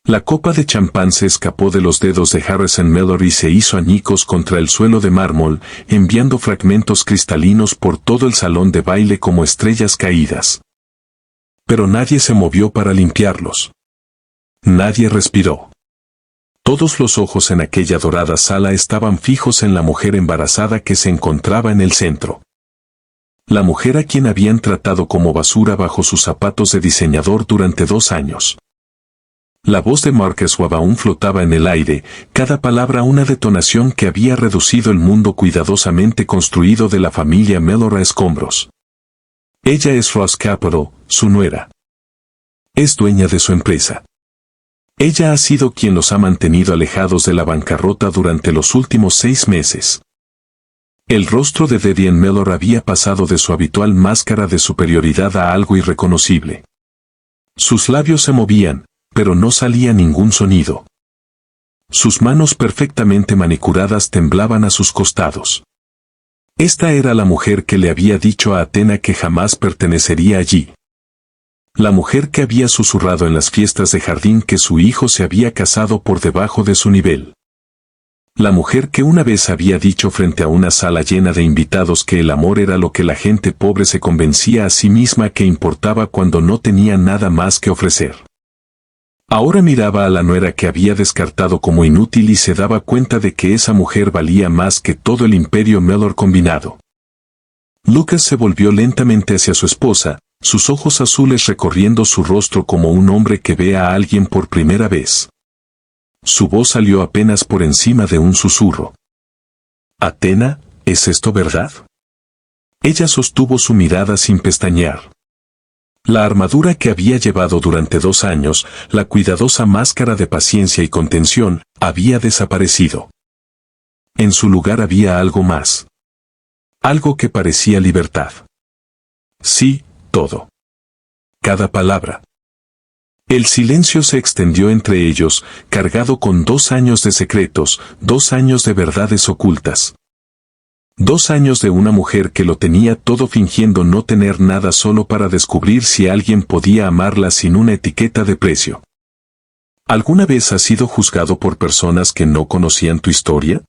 La copa de champán se escapó de los dedos de Harrison Mellor y se hizo añicos contra el suelo de mármol, enviando fragmentos cristalinos por todo el salón de baile como estrellas caídas. Pero nadie se movió para limpiarlos. Nadie respiró. Todos los ojos en aquella dorada sala estaban fijos en la mujer embarazada que se encontraba en el centro. La mujer a quien habían tratado como basura bajo sus zapatos de diseñador durante 2 años. La voz de Marcus Webb aún flotaba en el aire, cada palabra una detonación que había reducido el mundo cuidadosamente construido de la familia Mellor a escombros. Ella es Ross Capital, su nuera. Es dueña de su empresa. Ella ha sido quien los ha mantenido alejados de la bancarrota durante los últimos 6 meses. El rostro de Vivian Mellor había pasado de su habitual máscara de superioridad a algo irreconocible. Sus labios se movían, pero no salía ningún sonido. Sus manos perfectamente manicuradas temblaban a sus costados. Esta era la mujer que le había dicho a Athena que jamás pertenecería allí. La mujer que había susurrado en las fiestas de jardín que su hijo se había casado por debajo de su nivel. La mujer que una vez había dicho frente a una sala llena de invitados que el amor era lo que la gente pobre se convencía a sí misma que importaba cuando no tenía nada más que ofrecer. Ahora miraba a la nuera que había descartado como inútil y se daba cuenta de que esa mujer valía más que todo el imperio Mellor combinado. Lucas se volvió lentamente hacia su esposa, sus ojos azules recorriendo su rostro como un hombre que ve a alguien por primera vez. Su voz salió apenas por encima de un susurro. «Athena, ¿es esto verdad?» Ella sostuvo su mirada sin pestañear. La armadura que había llevado durante 2 años, la cuidadosa máscara de paciencia y contención, había desaparecido. En su lugar había algo más. Algo que parecía libertad. Sí, todo. Cada palabra. El silencio se extendió entre ellos, cargado con 2 años de secretos, 2 años de verdades ocultas. 2 años de una mujer que lo tenía todo fingiendo no tener nada solo para descubrir si alguien podía amarla sin una etiqueta de precio. ¿Alguna vez has sido juzgado por personas que no conocían tu historia?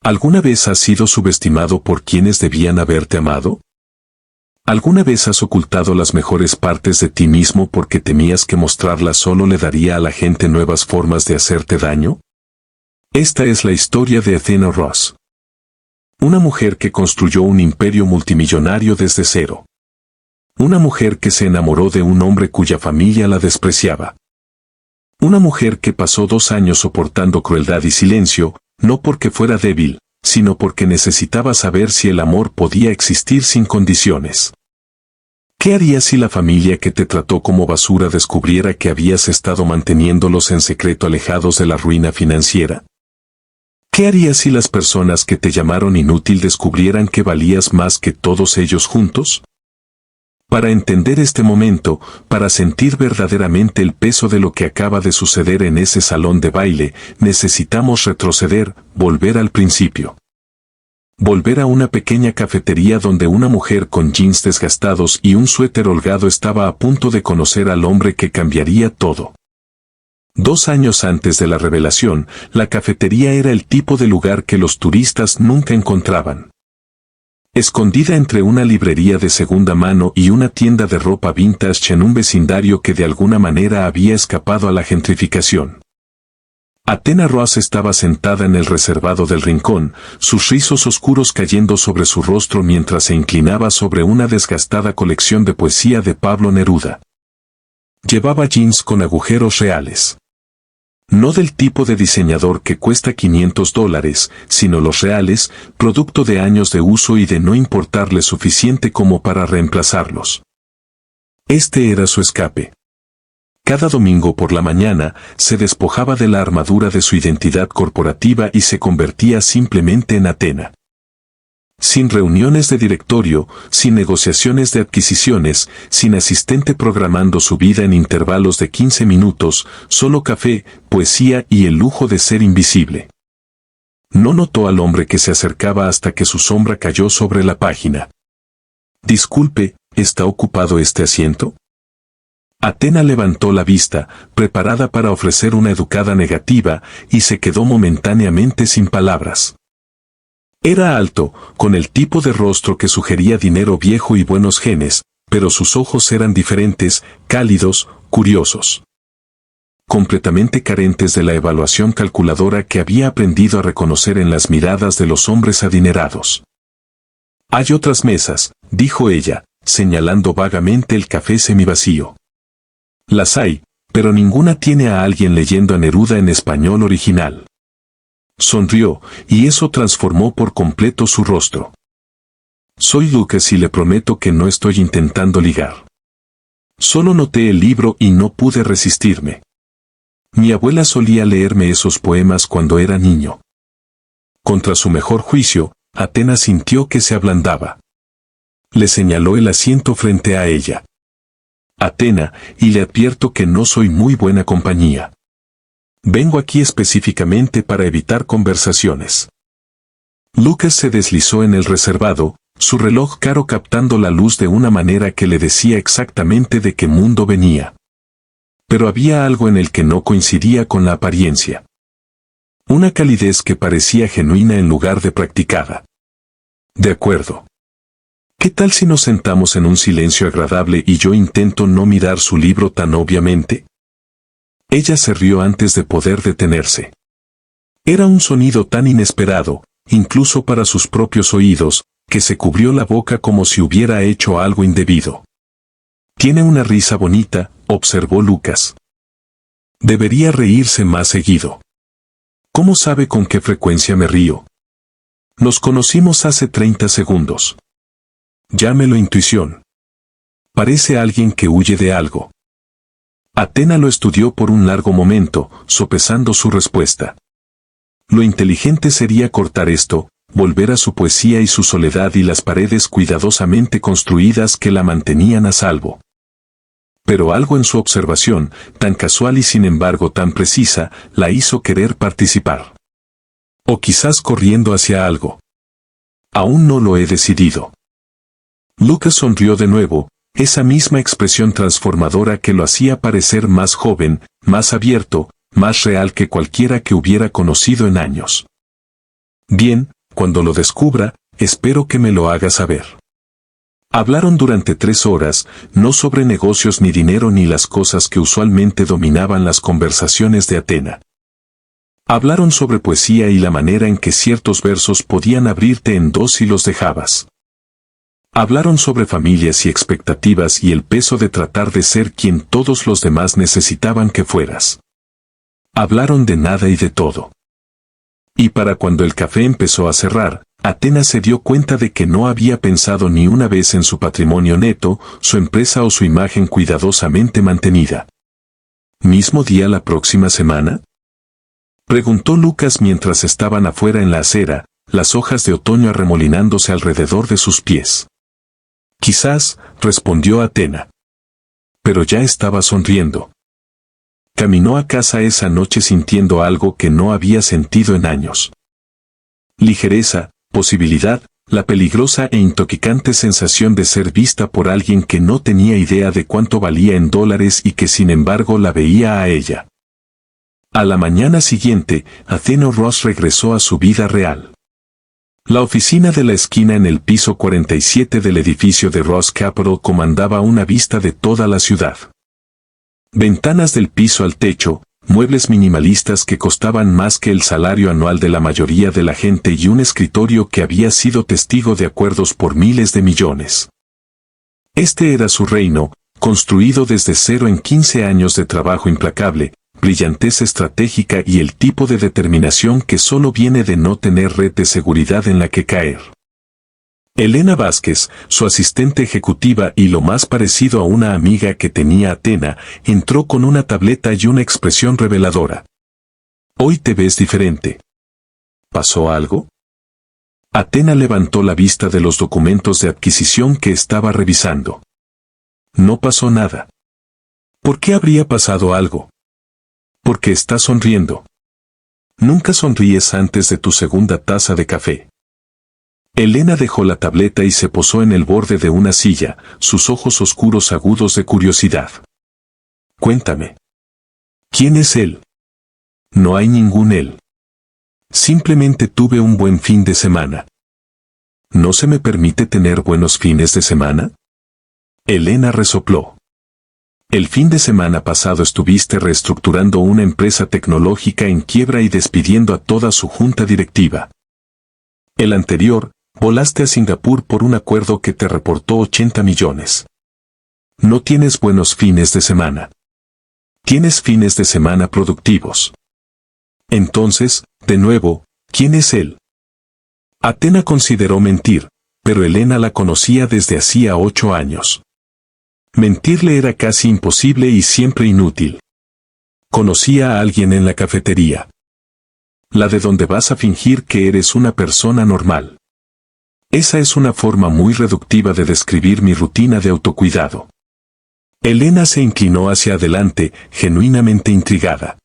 ¿Alguna vez has sido subestimado por quienes debían haberte amado? ¿Alguna vez has ocultado las mejores partes de ti mismo porque temías que mostrarlas solo le daría a la gente nuevas formas de hacerte daño? Esta es la historia de Athena Ross. Una mujer que construyó un imperio multimillonario desde cero. Una mujer que se enamoró de un hombre cuya familia la despreciaba. Una mujer que pasó 2 años soportando crueldad y silencio, no porque fuera débil, sino porque necesitaba saber si el amor podía existir sin condiciones. ¿Qué harías si la familia que te trató como basura descubriera que habías estado manteniéndolos en secreto alejados de la ruina financiera? ¿Qué harías si las personas que te llamaron inútil descubrieran que valías más que todos ellos juntos? Para entender este momento, para sentir verdaderamente el peso de lo que acaba de suceder en ese salón de baile, necesitamos retroceder, volver al principio. Volver a una pequeña cafetería donde una mujer con jeans desgastados y un suéter holgado estaba a punto de conocer al hombre que cambiaría todo. 2 años antes de la revelación, la cafetería era el tipo de lugar que los turistas nunca encontraban. Escondida entre una librería de segunda mano y una tienda de ropa vintage en un vecindario que de alguna manera había escapado a la gentrificación. Athena Ross estaba sentada en el reservado del rincón, sus rizos oscuros cayendo sobre su rostro mientras se inclinaba sobre una desgastada colección de poesía de Pablo Neruda. Llevaba jeans con agujeros reales. No del tipo de diseñador que cuesta $500, sino los reales, producto de años de uso y de no importarle suficiente como para reemplazarlos. Este era su escape. Cada domingo por la mañana, se despojaba de la armadura de su identidad corporativa y se convertía simplemente en Athena. Sin reuniones de directorio, sin negociaciones de adquisiciones, sin asistente programando su vida en intervalos de 15 minutos, solo café, poesía y el lujo de ser invisible. No notó al hombre que se acercaba hasta que su sombra cayó sobre la página. Disculpe, ¿está ocupado este asiento? Atena levantó la vista, preparada para ofrecer una educada negativa, y se quedó momentáneamente sin palabras. Era alto, con el tipo de rostro que sugería dinero viejo y buenos genes, pero sus ojos eran diferentes, cálidos, curiosos. Completamente carentes de la evaluación calculadora que había aprendido a reconocer en las miradas de los hombres adinerados. «Hay otras mesas», dijo ella, señalando vagamente el café semivacío. «Las hay, pero ninguna tiene a alguien leyendo a Neruda en español original». Sonrió, y eso transformó por completo su rostro. «Soy Lucas y le prometo que no estoy intentando ligar. Solo noté el libro y no pude resistirme. Mi abuela solía leerme esos poemas cuando era niño». Contra su mejor juicio, Atena sintió que se ablandaba. Le señaló el asiento frente a ella. «Atena, y le advierto que no soy muy buena compañía. Vengo aquí específicamente para evitar conversaciones». Lucas se deslizó en el reservado, su reloj caro captando la luz de una manera que le decía exactamente de qué mundo venía. Pero había algo en el que no coincidía con la apariencia. Una calidez que parecía genuina en lugar de practicada. «De acuerdo. ¿Qué tal si nos sentamos en un silencio agradable y yo intento no mirar su libro tan obviamente?» Ella se rió antes de poder detenerse. Era un sonido tan inesperado, incluso para sus propios oídos, que se cubrió la boca como si hubiera hecho algo indebido. «Tiene una risa bonita», observó Lucas. «Debería reírse más seguido». «¿Cómo sabe con qué frecuencia me río?» «Nos conocimos hace 30 segundos. Llámelo intuición. Parece alguien que huye de algo». Atena lo estudió por un largo momento, sopesando su respuesta. Lo inteligente sería cortar esto, volver a su poesía y su soledad y las paredes cuidadosamente construidas que la mantenían a salvo. Pero algo en su observación, tan casual y sin embargo tan precisa, la hizo querer participar. O quizás corriendo hacia algo. «Aún no lo he decidido». Lucas sonrió de nuevo, esa misma expresión transformadora que lo hacía parecer más joven, más abierto, más real que cualquiera que hubiera conocido en años. «Bien, cuando lo descubra, espero que me lo haga saber». Hablaron durante 3 horas, no sobre negocios ni dinero ni las cosas que usualmente dominaban las conversaciones de Atena. Hablaron sobre poesía y la manera en que ciertos versos podían abrirte en dos si los dejabas. Hablaron sobre familias y expectativas y el peso de tratar de ser quien todos los demás necesitaban que fueras. Hablaron de nada y de todo. Y para cuando el café empezó a cerrar, Atena se dio cuenta de que no había pensado ni una vez en su patrimonio neto, su empresa o su imagen cuidadosamente mantenida. ¿Mismo día la próxima semana?, preguntó Lucas mientras estaban afuera en la acera, las hojas de otoño arremolinándose alrededor de sus pies. «Quizás», respondió Atena. Pero ya estaba sonriendo. Caminó a casa esa noche sintiendo algo que no había sentido en años. Ligereza, posibilidad, la peligrosa e intoxicante sensación de ser vista por alguien que no tenía idea de cuánto valía en dólares y que sin embargo la veía a ella. A la mañana siguiente, Athena Ross regresó a su vida real. La oficina de la esquina en el piso 47 del edificio de Ross Capital comandaba una vista de toda la ciudad. Ventanas del piso al techo, muebles minimalistas que costaban más que el salario anual de la mayoría de la gente y un escritorio que había sido testigo de acuerdos por miles de millones. Este era su reino, construido desde cero en 15 años de trabajo implacable, brillantez estratégica y el tipo de determinación que solo viene de no tener red de seguridad en la que caer. Elena Vázquez, su asistente ejecutiva y lo más parecido a una amiga que tenía Atena, entró con una tableta y una expresión reveladora. «Hoy te ves diferente. ¿Pasó algo?». Atena levantó la vista de los documentos de adquisición que estaba revisando. «No pasó nada». «¿Por qué habría pasado algo?». «Porque estás sonriendo. Nunca sonríes antes de tu segunda taza de café». Elena dejó la tableta y se posó en el borde de una silla, sus ojos oscuros agudos de curiosidad. Cuéntame. ¿Quién es él? No hay ningún él. Simplemente tuve un buen fin de semana. ¿No se me permite tener buenos fines de semana? Elena resopló. El fin de semana pasado estuviste reestructurando una empresa tecnológica en quiebra y despidiendo a toda su junta directiva. El anterior, volaste a Singapur por un acuerdo que te reportó 80 millones. No tienes buenos fines de semana. Tienes fines de semana productivos. Entonces, de nuevo, ¿quién es él? Athena consideró mentir, pero Elena la conocía desde hacía 8 años. Mentirle era casi imposible y siempre inútil. Conocía a alguien en la cafetería. La de donde vas a fingir que eres una persona normal. Esa es una forma muy reductiva de describir mi rutina de autocuidado. Elena se inclinó hacia adelante, genuinamente intrigada.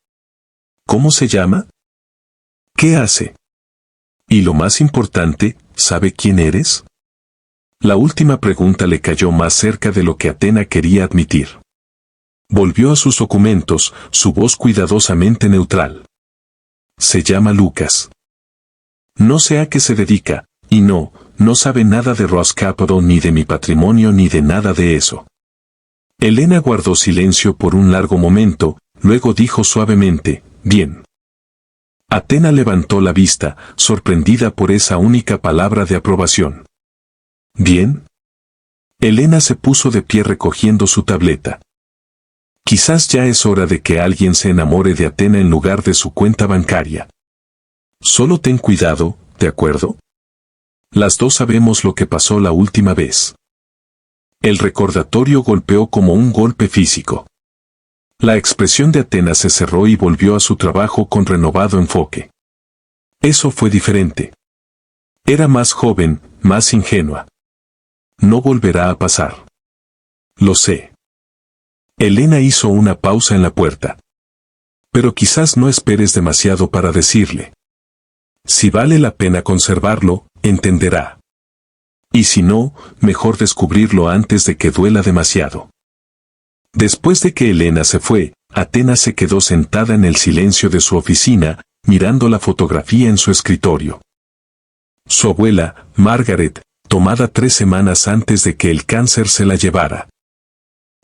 ¿Cómo se llama? ¿Qué hace? Y lo más importante, ¿sabe quién eres? La última pregunta le cayó más cerca de lo que Athena quería admitir. Volvió a sus documentos, su voz cuidadosamente neutral. Se llama Lucas. No sé a qué se dedica, y no sabe nada de Ross Capital ni de mi patrimonio ni de nada de eso. Elena guardó silencio por un largo momento, luego dijo suavemente, bien. Athena levantó la vista, sorprendida por esa única palabra de aprobación. ¿Bien? Elena se puso de pie recogiendo su tableta. Quizás ya es hora de que alguien se enamore de Athena en lugar de su cuenta bancaria. Solo ten cuidado, ¿de acuerdo? Las dos sabemos lo que pasó la última vez. El recordatorio golpeó como un golpe físico. La expresión de Athena se cerró y volvió a su trabajo con renovado enfoque. Eso fue diferente. Era más joven, más ingenua. No volverá a pasar. Lo sé. Elena hizo una pausa en la puerta. Pero quizás no esperes demasiado para decirle. Si vale la pena conservarlo, entenderá. Y si no, mejor descubrirlo antes de que duela demasiado. Después de que Elena se fue, Athena se quedó sentada en el silencio de su oficina, mirando la fotografía en su escritorio. Su abuela, Margaret, tomada 3 semanas antes de que el cáncer se la llevara.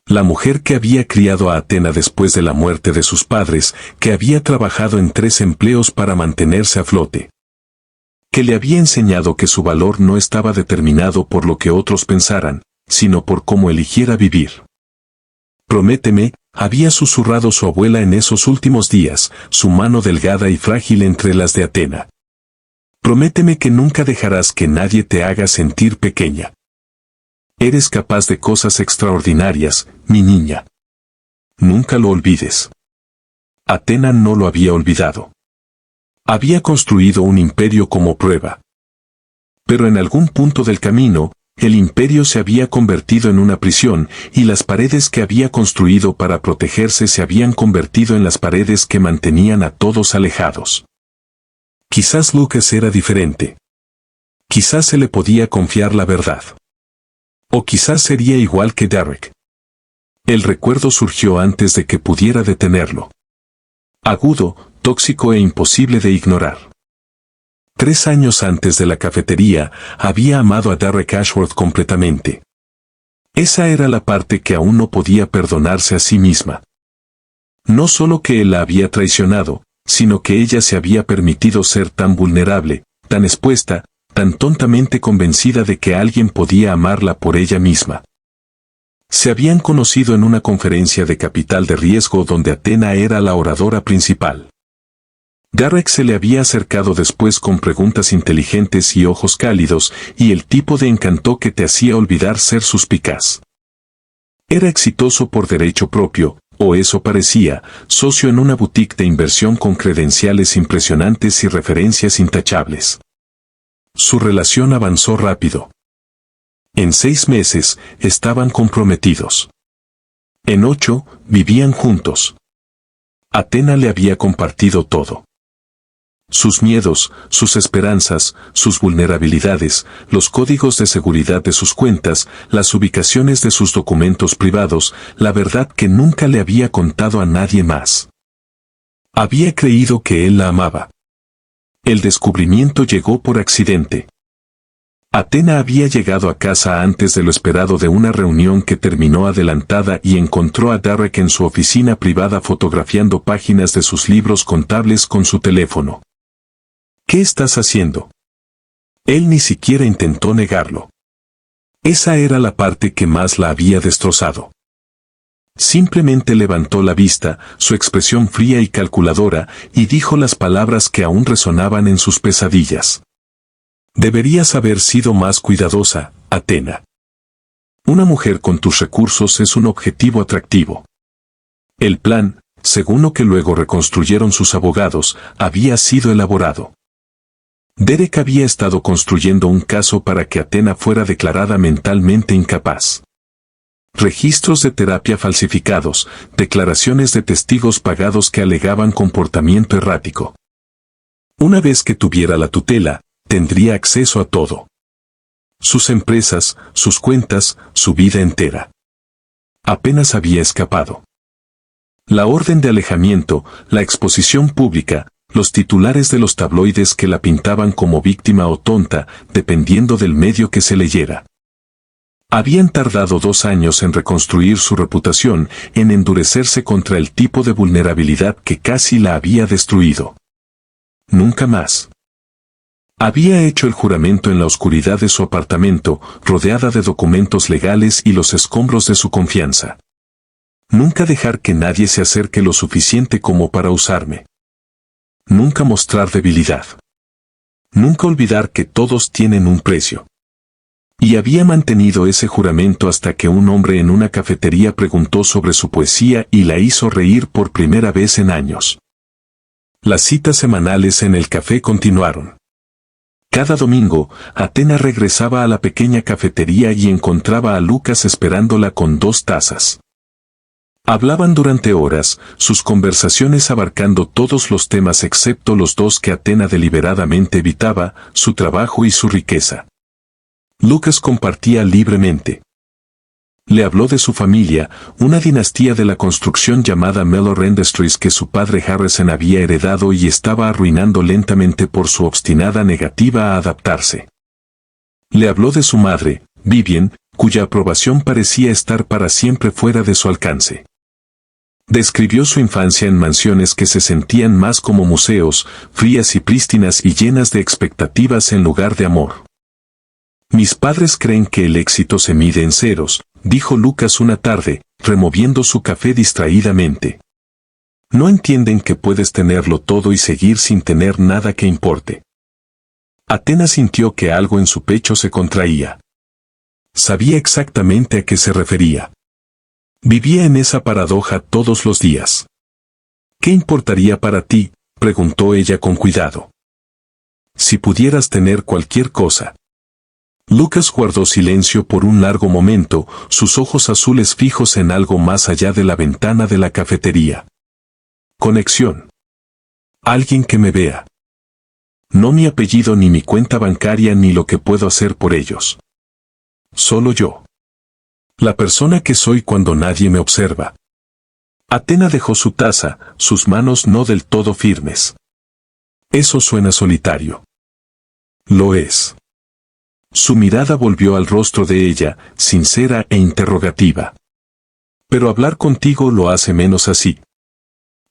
La mujer que había criado a Athena después de la muerte de sus padres, que había trabajado en 3 empleos para mantenerse a flote. Que le había enseñado que su valor no estaba determinado por lo que otros pensaran, sino por cómo eligiera vivir. Prométeme, había susurrado su abuela en esos últimos días, su mano delgada y frágil entre las de Athena. Prométeme que nunca dejarás que nadie te haga sentir pequeña. Eres capaz de cosas extraordinarias, mi niña. Nunca lo olvides. Athena no lo había olvidado. Había construido un imperio como prueba. Pero en algún punto del camino, el imperio se había convertido en una prisión, y las paredes que había construido para protegerse se habían convertido en las paredes que mantenían a todos alejados. Quizás Lucas era diferente. Quizás se le podía confiar la verdad. O quizás sería igual que Derek. El recuerdo surgió antes de que pudiera detenerlo. Agudo, tóxico e imposible de ignorar. 3 años antes de la cafetería, había amado a Derek Ashworth completamente. Esa era la parte que aún no podía perdonarse a sí misma. No solo que él la había traicionado, sino que ella se había permitido ser tan vulnerable, tan expuesta, tan tontamente convencida de que alguien podía amarla por ella misma. Se habían conocido en una conferencia de capital de riesgo donde Athena era la oradora principal. Derek se le había acercado después con preguntas inteligentes y ojos cálidos, y el tipo de encanto que te hacía olvidar ser suspicaz. Era exitoso por derecho propio, o eso parecía, socio en una boutique de inversión con credenciales impresionantes y referencias intachables. Su relación avanzó rápido. En 6 meses, estaban comprometidos. En 8, vivían juntos. Athena le había compartido todo. Sus miedos, sus esperanzas, sus vulnerabilidades, los códigos de seguridad de sus cuentas, las ubicaciones de sus documentos privados, la verdad que nunca le había contado a nadie más. Había creído que él la amaba. El descubrimiento llegó por accidente. Athena había llegado a casa antes de lo esperado de una reunión que terminó adelantada y encontró a Derek en su oficina privada fotografiando páginas de sus libros contables con su teléfono. ¿Qué estás haciendo? Él ni siquiera intentó negarlo. Esa era la parte que más la había destrozado. Simplemente levantó la vista, su expresión fría y calculadora, y dijo las palabras que aún resonaban en sus pesadillas. Deberías haber sido más cuidadosa, Athena. Una mujer con tus recursos es un objetivo atractivo. El plan, según lo que luego reconstruyeron sus abogados, había sido elaborado. Derek había estado construyendo un caso para que Athena fuera declarada mentalmente incapaz. Registros de terapia falsificados, declaraciones de testigos pagados que alegaban comportamiento errático. Una vez que tuviera la tutela, tendría acceso a todo. Sus empresas, sus cuentas, su vida entera. Apenas había escapado. La orden de alejamiento, la exposición pública, los titulares de los tabloides que la pintaban como víctima o tonta, dependiendo del medio que se leyera. Habían tardado 2 años en reconstruir su reputación, en endurecerse contra el tipo de vulnerabilidad que casi la había destruido. Nunca más. Había hecho el juramento en la oscuridad de su apartamento, rodeada de documentos legales y los escombros de su confianza. Nunca dejar que nadie se acerque lo suficiente como para usarme. Nunca mostrar debilidad. Nunca olvidar que todos tienen un precio. Y había mantenido ese juramento hasta que un hombre en una cafetería preguntó sobre su poesía y la hizo reír por primera vez en años. Las citas semanales en el café continuaron. Cada domingo, Athena regresaba a la pequeña cafetería y encontraba a Lucas esperándola con 2 tazas. Hablaban durante horas, sus conversaciones abarcando todos los temas excepto los 2 que Athena deliberadamente evitaba, su trabajo y su riqueza. Lucas compartía libremente. Le habló de su familia, una dinastía de la construcción llamada Mellor Industries que su padre Harrison había heredado y estaba arruinando lentamente por su obstinada negativa a adaptarse. Le habló de su madre, Vivian, cuya aprobación parecía estar para siempre fuera de su alcance. Describió su infancia en mansiones que se sentían más como museos, frías y prístinas y llenas de expectativas en lugar de amor. Mis padres creen que el éxito se mide en ceros, dijo Lucas una tarde, removiendo su café distraídamente. No entienden que puedes tenerlo todo y seguir sin tener nada que importe. Athena sintió que algo en su pecho se contraía. Sabía exactamente a qué se refería. Vivía en esa paradoja todos los días. ¿Qué importaría para ti?, preguntó ella con cuidado. Si pudieras tener cualquier cosa. Lucas guardó silencio por un largo momento, sus ojos azules fijos en algo más allá de la ventana de la cafetería. Conexión. Alguien que me vea. No mi apellido ni mi cuenta bancaria ni lo que puedo hacer por ellos. Solo yo. La persona que soy cuando nadie me observa. Athena dejó su taza, sus manos no del todo firmes. Eso suena solitario. Lo es. Su mirada volvió al rostro de ella, sincera e interrogativa. Pero hablar contigo lo hace menos así.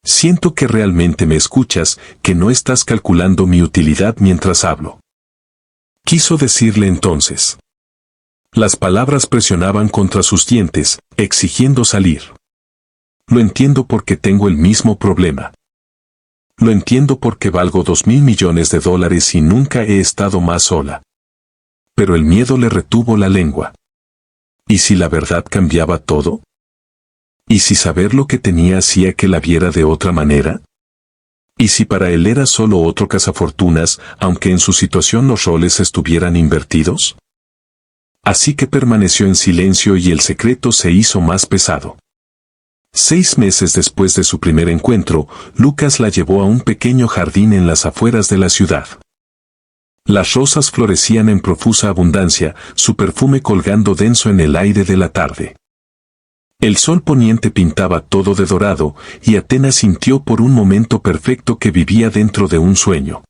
Siento que realmente me escuchas, que no estás calculando mi utilidad mientras hablo. Quiso decirle entonces. Las palabras presionaban contra sus dientes, exigiendo salir. Lo entiendo porque tengo el mismo problema. Lo entiendo porque valgo $2.000 millones y nunca he estado más sola. Pero el miedo le retuvo la lengua. ¿Y si la verdad cambiaba todo? ¿Y si saber lo que tenía hacía que la viera de otra manera? ¿Y si para él era solo otro cazafortunas, aunque en su situación los roles estuvieran invertidos? Así que permaneció en silencio y el secreto se hizo más pesado. 6 meses después de su primer encuentro, Lucas la llevó a un pequeño jardín en las afueras de la ciudad. Las rosas florecían en profusa abundancia, su perfume colgando denso en el aire de la tarde. El sol poniente pintaba todo de dorado, y Athena sintió por un momento perfecto que vivía dentro de un sueño.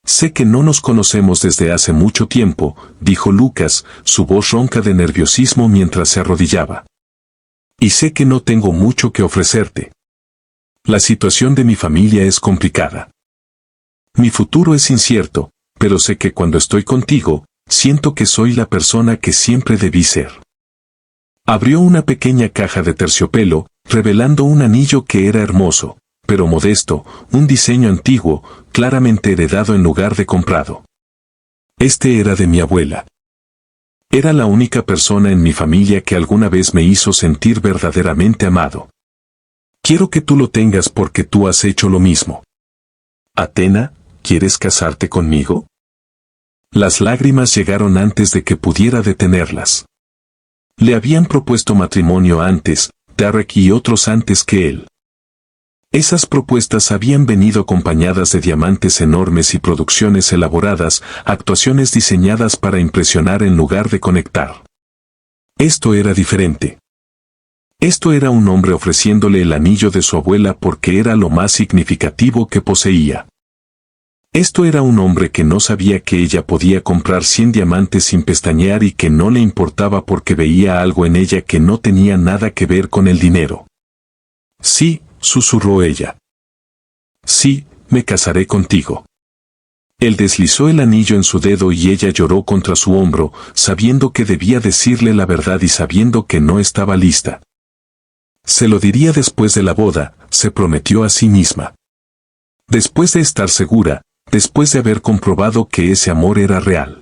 «Sé que no nos conocemos desde hace mucho tiempo», dijo Lucas, su voz ronca de nerviosismo mientras se arrodillaba. «Y sé que no tengo mucho que ofrecerte. La situación de mi familia es complicada. Mi futuro es incierto, pero sé que cuando estoy contigo, siento que soy la persona que siempre debí ser». Abrió una pequeña caja de terciopelo, revelando un anillo que era hermoso, pero modesto, un diseño antiguo, claramente heredado en lugar de comprado. Este era de mi abuela. Era la única persona en mi familia que alguna vez me hizo sentir verdaderamente amado. Quiero que tú lo tengas porque tú has hecho lo mismo. Athena, ¿quieres casarte conmigo? Las lágrimas llegaron antes de que pudiera detenerlas. Le habían propuesto matrimonio antes, Tarek y otros antes que él. Esas propuestas habían venido acompañadas de diamantes enormes y producciones elaboradas, actuaciones diseñadas para impresionar en lugar de conectar. Esto era diferente. Esto era un hombre ofreciéndole el anillo de su abuela porque era lo más significativo que poseía. Esto era un hombre que no sabía que ella podía comprar 100 diamantes sin pestañear y que no le importaba porque veía algo en ella que no tenía nada que ver con el dinero. «Sí», susurró ella. «Sí, me casaré contigo». Él deslizó el anillo en su dedo y ella lloró contra su hombro, sabiendo que debía decirle la verdad y sabiendo que no estaba lista. Se lo diría después de la boda, se prometió a sí misma. Después de estar segura, después de haber comprobado que ese amor era real.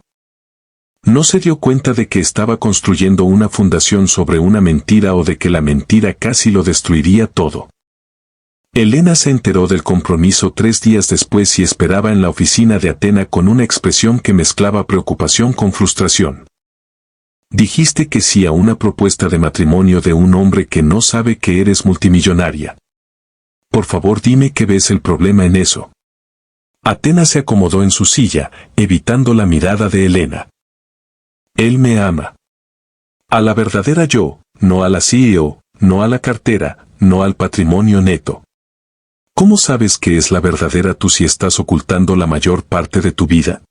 No se dio cuenta de que estaba construyendo una fundación sobre una mentira o de que la mentira casi lo destruiría todo. Helena se enteró del compromiso 3 días después y esperaba en la oficina de Athena con una expresión que mezclaba preocupación con frustración. «Dijiste que sí a una propuesta de matrimonio de un hombre que no sabe que eres multimillonaria. Por favor dime qué ves el problema en eso». Athena se acomodó en su silla, evitando la mirada de Helena. «Él me ama. A la verdadera yo, no a la CEO, no a la cartera, no al patrimonio neto. ¿Cómo sabes que es la verdadera tú si estás ocultando la mayor parte de tu vida?»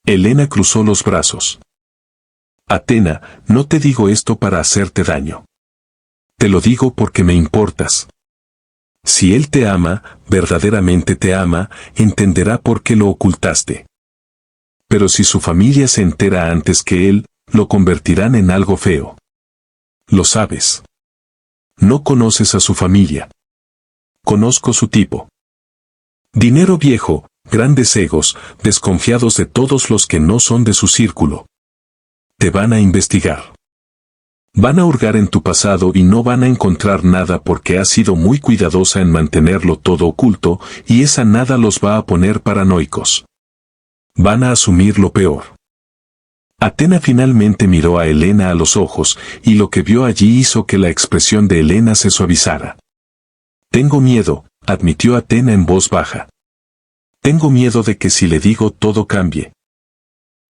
Helena cruzó los brazos. «Athena, no te digo esto para hacerte daño. Te lo digo porque me importas. Si él te ama, verdaderamente te ama, entenderá por qué lo ocultaste. Pero si su familia se entera antes que él, lo convertirán en algo feo. Lo sabes. No conoces a su familia. Conozco su tipo. Dinero viejo, grandes egos, desconfiados de todos los que no son de su círculo. Te van a investigar. Van a hurgar en tu pasado y no van a encontrar nada porque has sido muy cuidadosa en mantenerlo todo oculto, y esa nada los va a poner paranoicos. Van a asumir lo peor». Athena finalmente miró a Helena a los ojos, y lo que vio allí hizo que la expresión de Helena se suavizara. «Tengo miedo», admitió Athena en voz baja. «Tengo miedo de que si le digo todo cambie.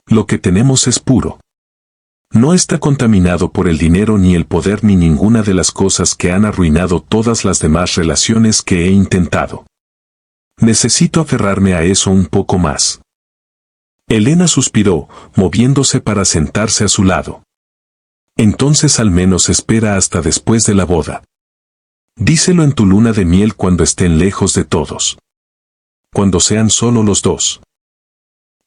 Lo que tenemos es puro. No está contaminado por el dinero ni el poder ni ninguna de las cosas que han arruinado todas las demás relaciones que he intentado. Necesito aferrarme a eso un poco más». Helena suspiró, moviéndose para sentarse a su lado. «Entonces al menos espera hasta después de la boda. Díselo en tu luna de miel cuando estén lejos de todos. Cuando sean solo los dos.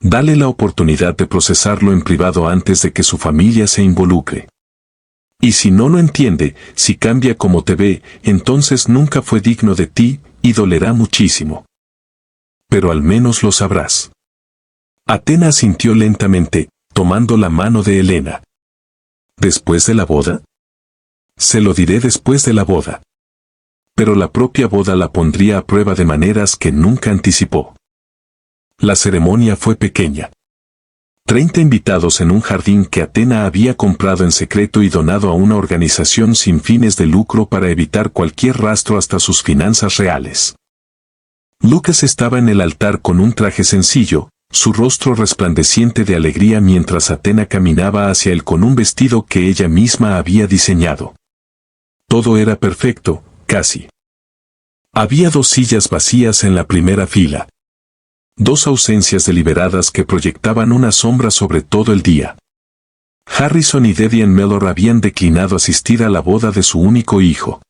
Dale la oportunidad de procesarlo en privado antes de que su familia se involucre. Y si no lo entiende, si cambia como te ve, entonces nunca fue digno de ti, y dolerá muchísimo. Pero al menos lo sabrás». Athena asintió lentamente, tomando la mano de Helena. «¿Después de la boda?» «Se lo diré después de la boda». Pero la propia boda la pondría a prueba de maneras que nunca anticipó. La ceremonia fue pequeña. 30 invitados en un jardín que Athena había comprado en secreto y donado a una organización sin fines de lucro para evitar cualquier rastro hasta sus finanzas reales. Lucas estaba en el altar con un traje sencillo, su rostro resplandeciente de alegría mientras Athena caminaba hacia él con un vestido que ella misma había diseñado. Todo era perfecto, casi. Había 2 sillas vacías en la primera fila. 2 ausencias deliberadas que proyectaban una sombra sobre todo el día. Harrison y Devian Mellor habían declinado asistir a la boda de su único hijo.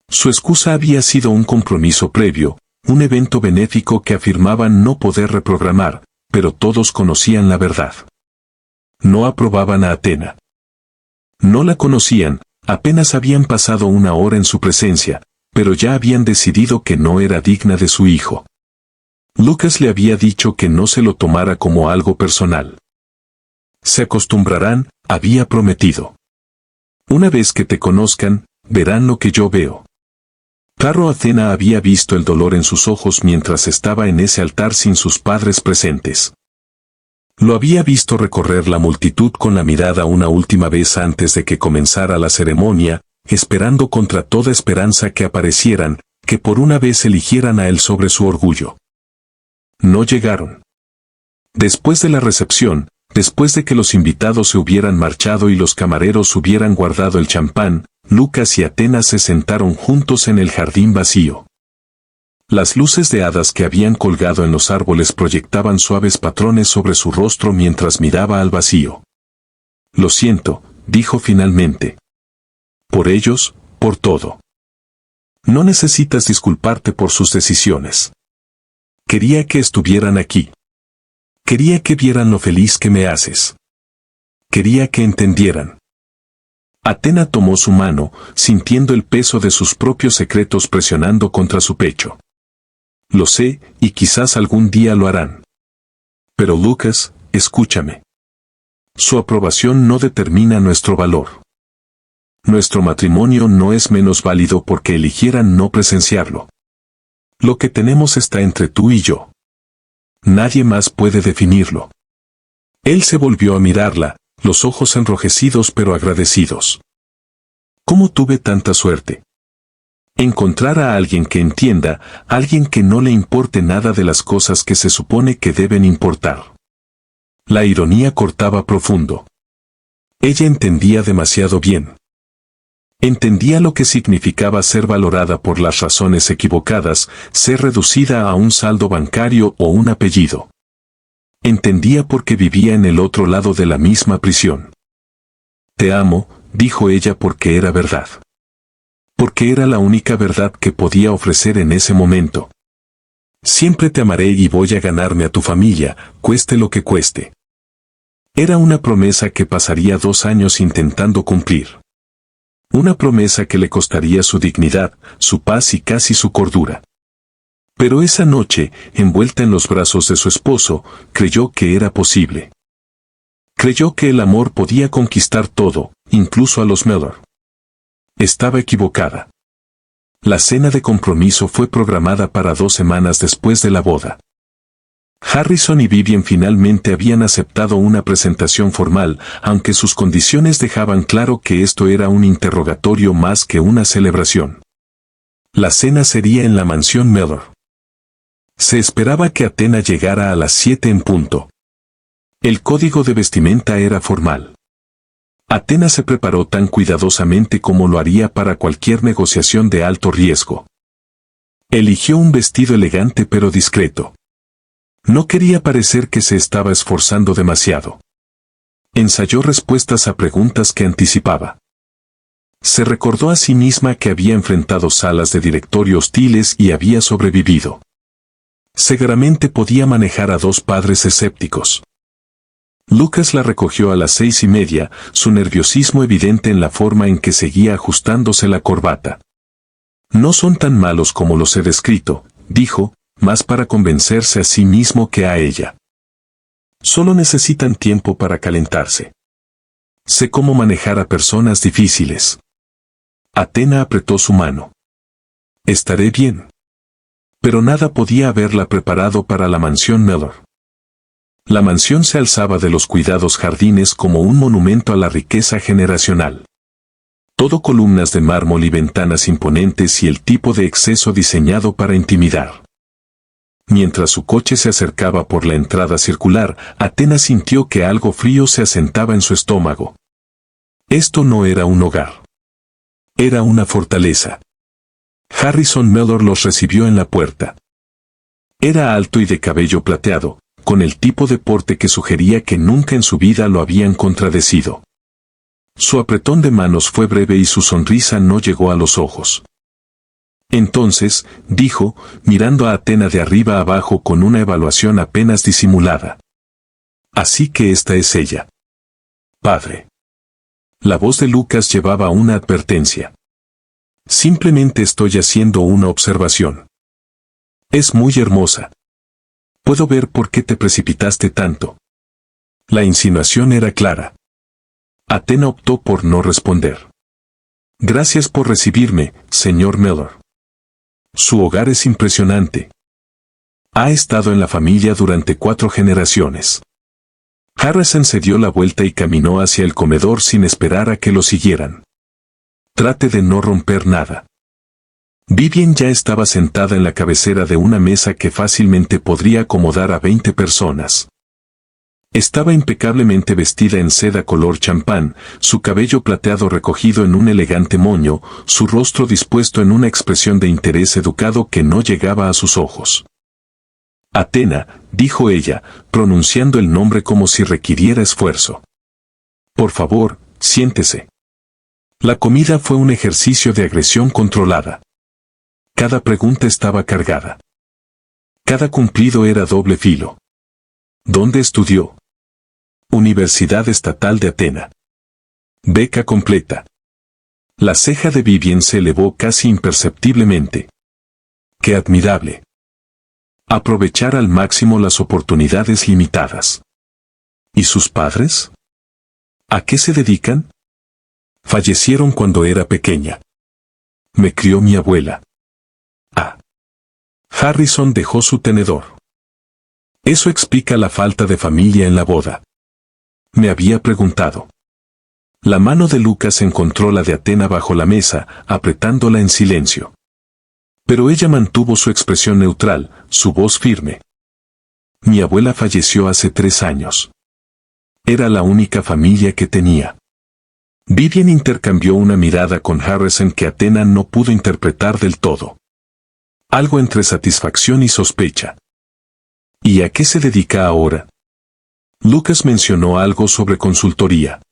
Su excusa había sido un compromiso previo, un evento benéfico que afirmaban no poder reprogramar, pero todos conocían la verdad. No aprobaban a Athena. No la conocían, apenas habían pasado 1 hora en su presencia, pero ya habían decidido que no era digna de su hijo. Lucas le había dicho que no se lo tomara como algo personal. Se acostumbrarán, había prometido. Una vez que te conozcan, verán lo que yo veo. Claro, Athena había visto el dolor en sus ojos mientras estaba en ese altar sin sus padres presentes. Lo había visto recorrer la multitud con la mirada una última vez antes de que comenzara la ceremonia, esperando contra toda esperanza que aparecieran, que por una vez eligieran a él sobre su orgullo. No llegaron. Después de la recepción, después de que los invitados se hubieran marchado y los camareros hubieran guardado el champán, Lucas y Athena se sentaron juntos en el jardín vacío. Las luces de hadas que habían colgado en los árboles proyectaban suaves patrones sobre su rostro mientras miraba al vacío. Lo siento, dijo finalmente. Por ellos, por todo. No necesitas disculparte por sus decisiones. Quería que estuvieran aquí. Quería que vieran lo feliz que me haces. Quería que entendieran. Athena tomó su mano, sintiendo el peso de sus propios secretos presionando contra su pecho. Lo sé, y quizás algún día lo harán. Pero Lucas, escúchame. Su aprobación no determina nuestro valor. Nuestro matrimonio no es menos válido porque eligieran no presenciarlo. Lo que tenemos está entre tú y yo. Nadie más puede definirlo. Él se volvió a mirarla, los ojos enrojecidos pero agradecidos. ¿Cómo tuve tanta suerte? Encontrar a alguien que entienda, alguien que no le importe nada de las cosas que se supone que deben importar. La ironía cortaba profundo. Ella entendía demasiado bien. Entendía lo que significaba ser valorada por las razones equivocadas, ser reducida a un saldo bancario o un apellido. Entendía por qué vivía en el otro lado de la misma prisión. Te amo, dijo ella porque era verdad. Porque era la única verdad que podía ofrecer en ese momento. Siempre te amaré y voy a ganarme a tu familia, cueste lo que cueste. Era una promesa que pasaría 2 años intentando cumplir. Una promesa que le costaría su dignidad, su paz y casi su cordura. Pero esa noche, envuelta en los brazos de su esposo, creyó que era posible. Creyó que el amor podía conquistar todo, incluso a los Mellor. Estaba equivocada. La cena de compromiso fue programada para 2 semanas después de la boda. Harrison y Vivian finalmente habían aceptado una presentación formal, aunque sus condiciones dejaban claro que esto era un interrogatorio más que una celebración. La cena sería en la mansión Mellor. Se esperaba que Athena llegara a las 7 en punto. El código de vestimenta era formal. Athena se preparó tan cuidadosamente como lo haría para cualquier negociación de alto riesgo. Eligió un vestido elegante pero discreto. No quería parecer que se estaba esforzando demasiado. Ensayó respuestas a preguntas que anticipaba. Se recordó a sí misma que había enfrentado salas de directorio hostiles y había sobrevivido. Seguramente podía manejar a 2 padres escépticos. Lucas la recogió a las 6:30, su nerviosismo evidente en la forma en que seguía ajustándose la corbata. No son tan malos como los he descrito, dijo, más para convencerse a sí mismo que a ella. Solo necesitan tiempo para calentarse. Sé cómo manejar a personas difíciles. Athena apretó su mano. Estaré bien. Pero nada podía haberla preparado para la mansión Mellor. La mansión se alzaba de los cuidados jardines como un monumento a la riqueza generacional. Todo columnas de mármol y ventanas imponentes y el tipo de exceso diseñado para intimidar. Mientras su coche se acercaba por la entrada circular, Athena sintió que algo frío se asentaba en su estómago. Esto no era un hogar. Era una fortaleza. Harrison Mellor los recibió en la puerta. Era alto y de cabello plateado, con el tipo de porte que sugería que nunca en su vida lo habían contradecido. Su apretón de manos fue breve y su sonrisa no llegó a los ojos. Entonces, dijo, mirando a Athena de arriba a abajo con una evaluación apenas disimulada. Así que esta es ella. Padre. La voz de Lucas llevaba una advertencia. Simplemente estoy haciendo una observación. Es muy hermosa. Puedo ver por qué te precipitaste tanto. La insinuación era clara. Athena optó por no responder. Gracias por recibirme, señor Mellor. Su hogar es impresionante. Ha estado en la familia durante 4 generaciones. Harrison se dio la vuelta y caminó hacia el comedor sin esperar a que lo siguieran. Trate de no romper nada. Vivien ya estaba sentada en la cabecera de una mesa que fácilmente podría acomodar a 20 personas. Estaba impecablemente vestida en seda color champán, su cabello plateado recogido en un elegante moño, su rostro dispuesto en una expresión de interés educado que no llegaba a sus ojos. Athena, dijo ella, pronunciando el nombre como si requiriera esfuerzo. Por favor, siéntese. La comida fue un ejercicio de agresión controlada. Cada pregunta estaba cargada. Cada cumplido era doble filo. ¿Dónde estudió? Universidad Estatal de Athena. Beca completa. La ceja de Vivien se elevó casi imperceptiblemente. ¡Qué admirable! Aprovechar al máximo las oportunidades limitadas. ¿Y sus padres? ¿A qué se dedican? Fallecieron cuando era pequeña. Me crió mi abuela. Ah. Harrison dejó su tenedor. Eso explica la falta de familia en la boda. Me había preguntado. La mano de Lucas encontró la de Athena bajo la mesa, apretándola en silencio. Pero ella mantuvo su expresión neutral, su voz firme. Mi abuela falleció hace 3 años. Era la única familia que tenía. Vivien intercambió una mirada con Harrison que Athena no pudo interpretar del todo. Algo entre satisfacción y sospecha. ¿Y a qué se dedica ahora? Lucas mencionó algo sobre consultoría.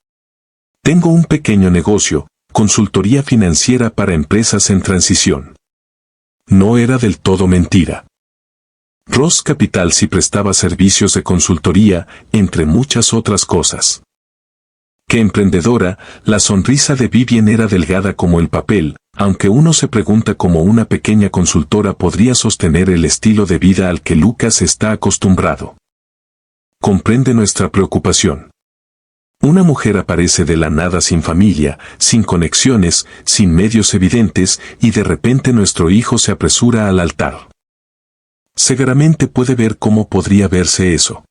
Tengo un pequeño negocio, consultoría financiera para empresas en transición. No era del todo mentira. Ross Capital sí prestaba servicios de consultoría, entre muchas otras cosas. Que emprendedora, la sonrisa de Vivien era delgada como el papel, aunque uno se pregunta cómo una pequeña consultora podría sostener el estilo de vida al que Lucas está acostumbrado. Comprende nuestra preocupación. Una mujer aparece de la nada sin familia, sin conexiones, sin medios evidentes, y de repente nuestro hijo se apresura al altar. Seguramente puede ver cómo podría verse eso.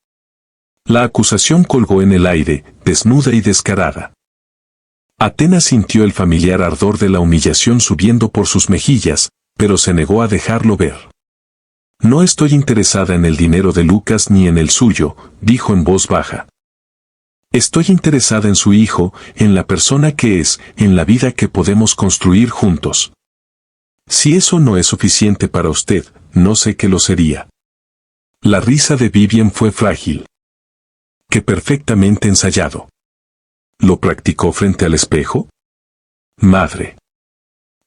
La acusación colgó en el aire, desnuda y descarada. Athena sintió el familiar ardor de la humillación subiendo por sus mejillas, pero se negó a dejarlo ver. No estoy interesada en el dinero de Lucas ni en el suyo, dijo en voz baja. Estoy interesada en su hijo, en la persona que es, en la vida que podemos construir juntos. Si eso no es suficiente para usted, no sé qué lo sería. La risa de Vivien fue frágil. Que perfectamente ensayado. ¿Lo practicó frente al espejo? Madre.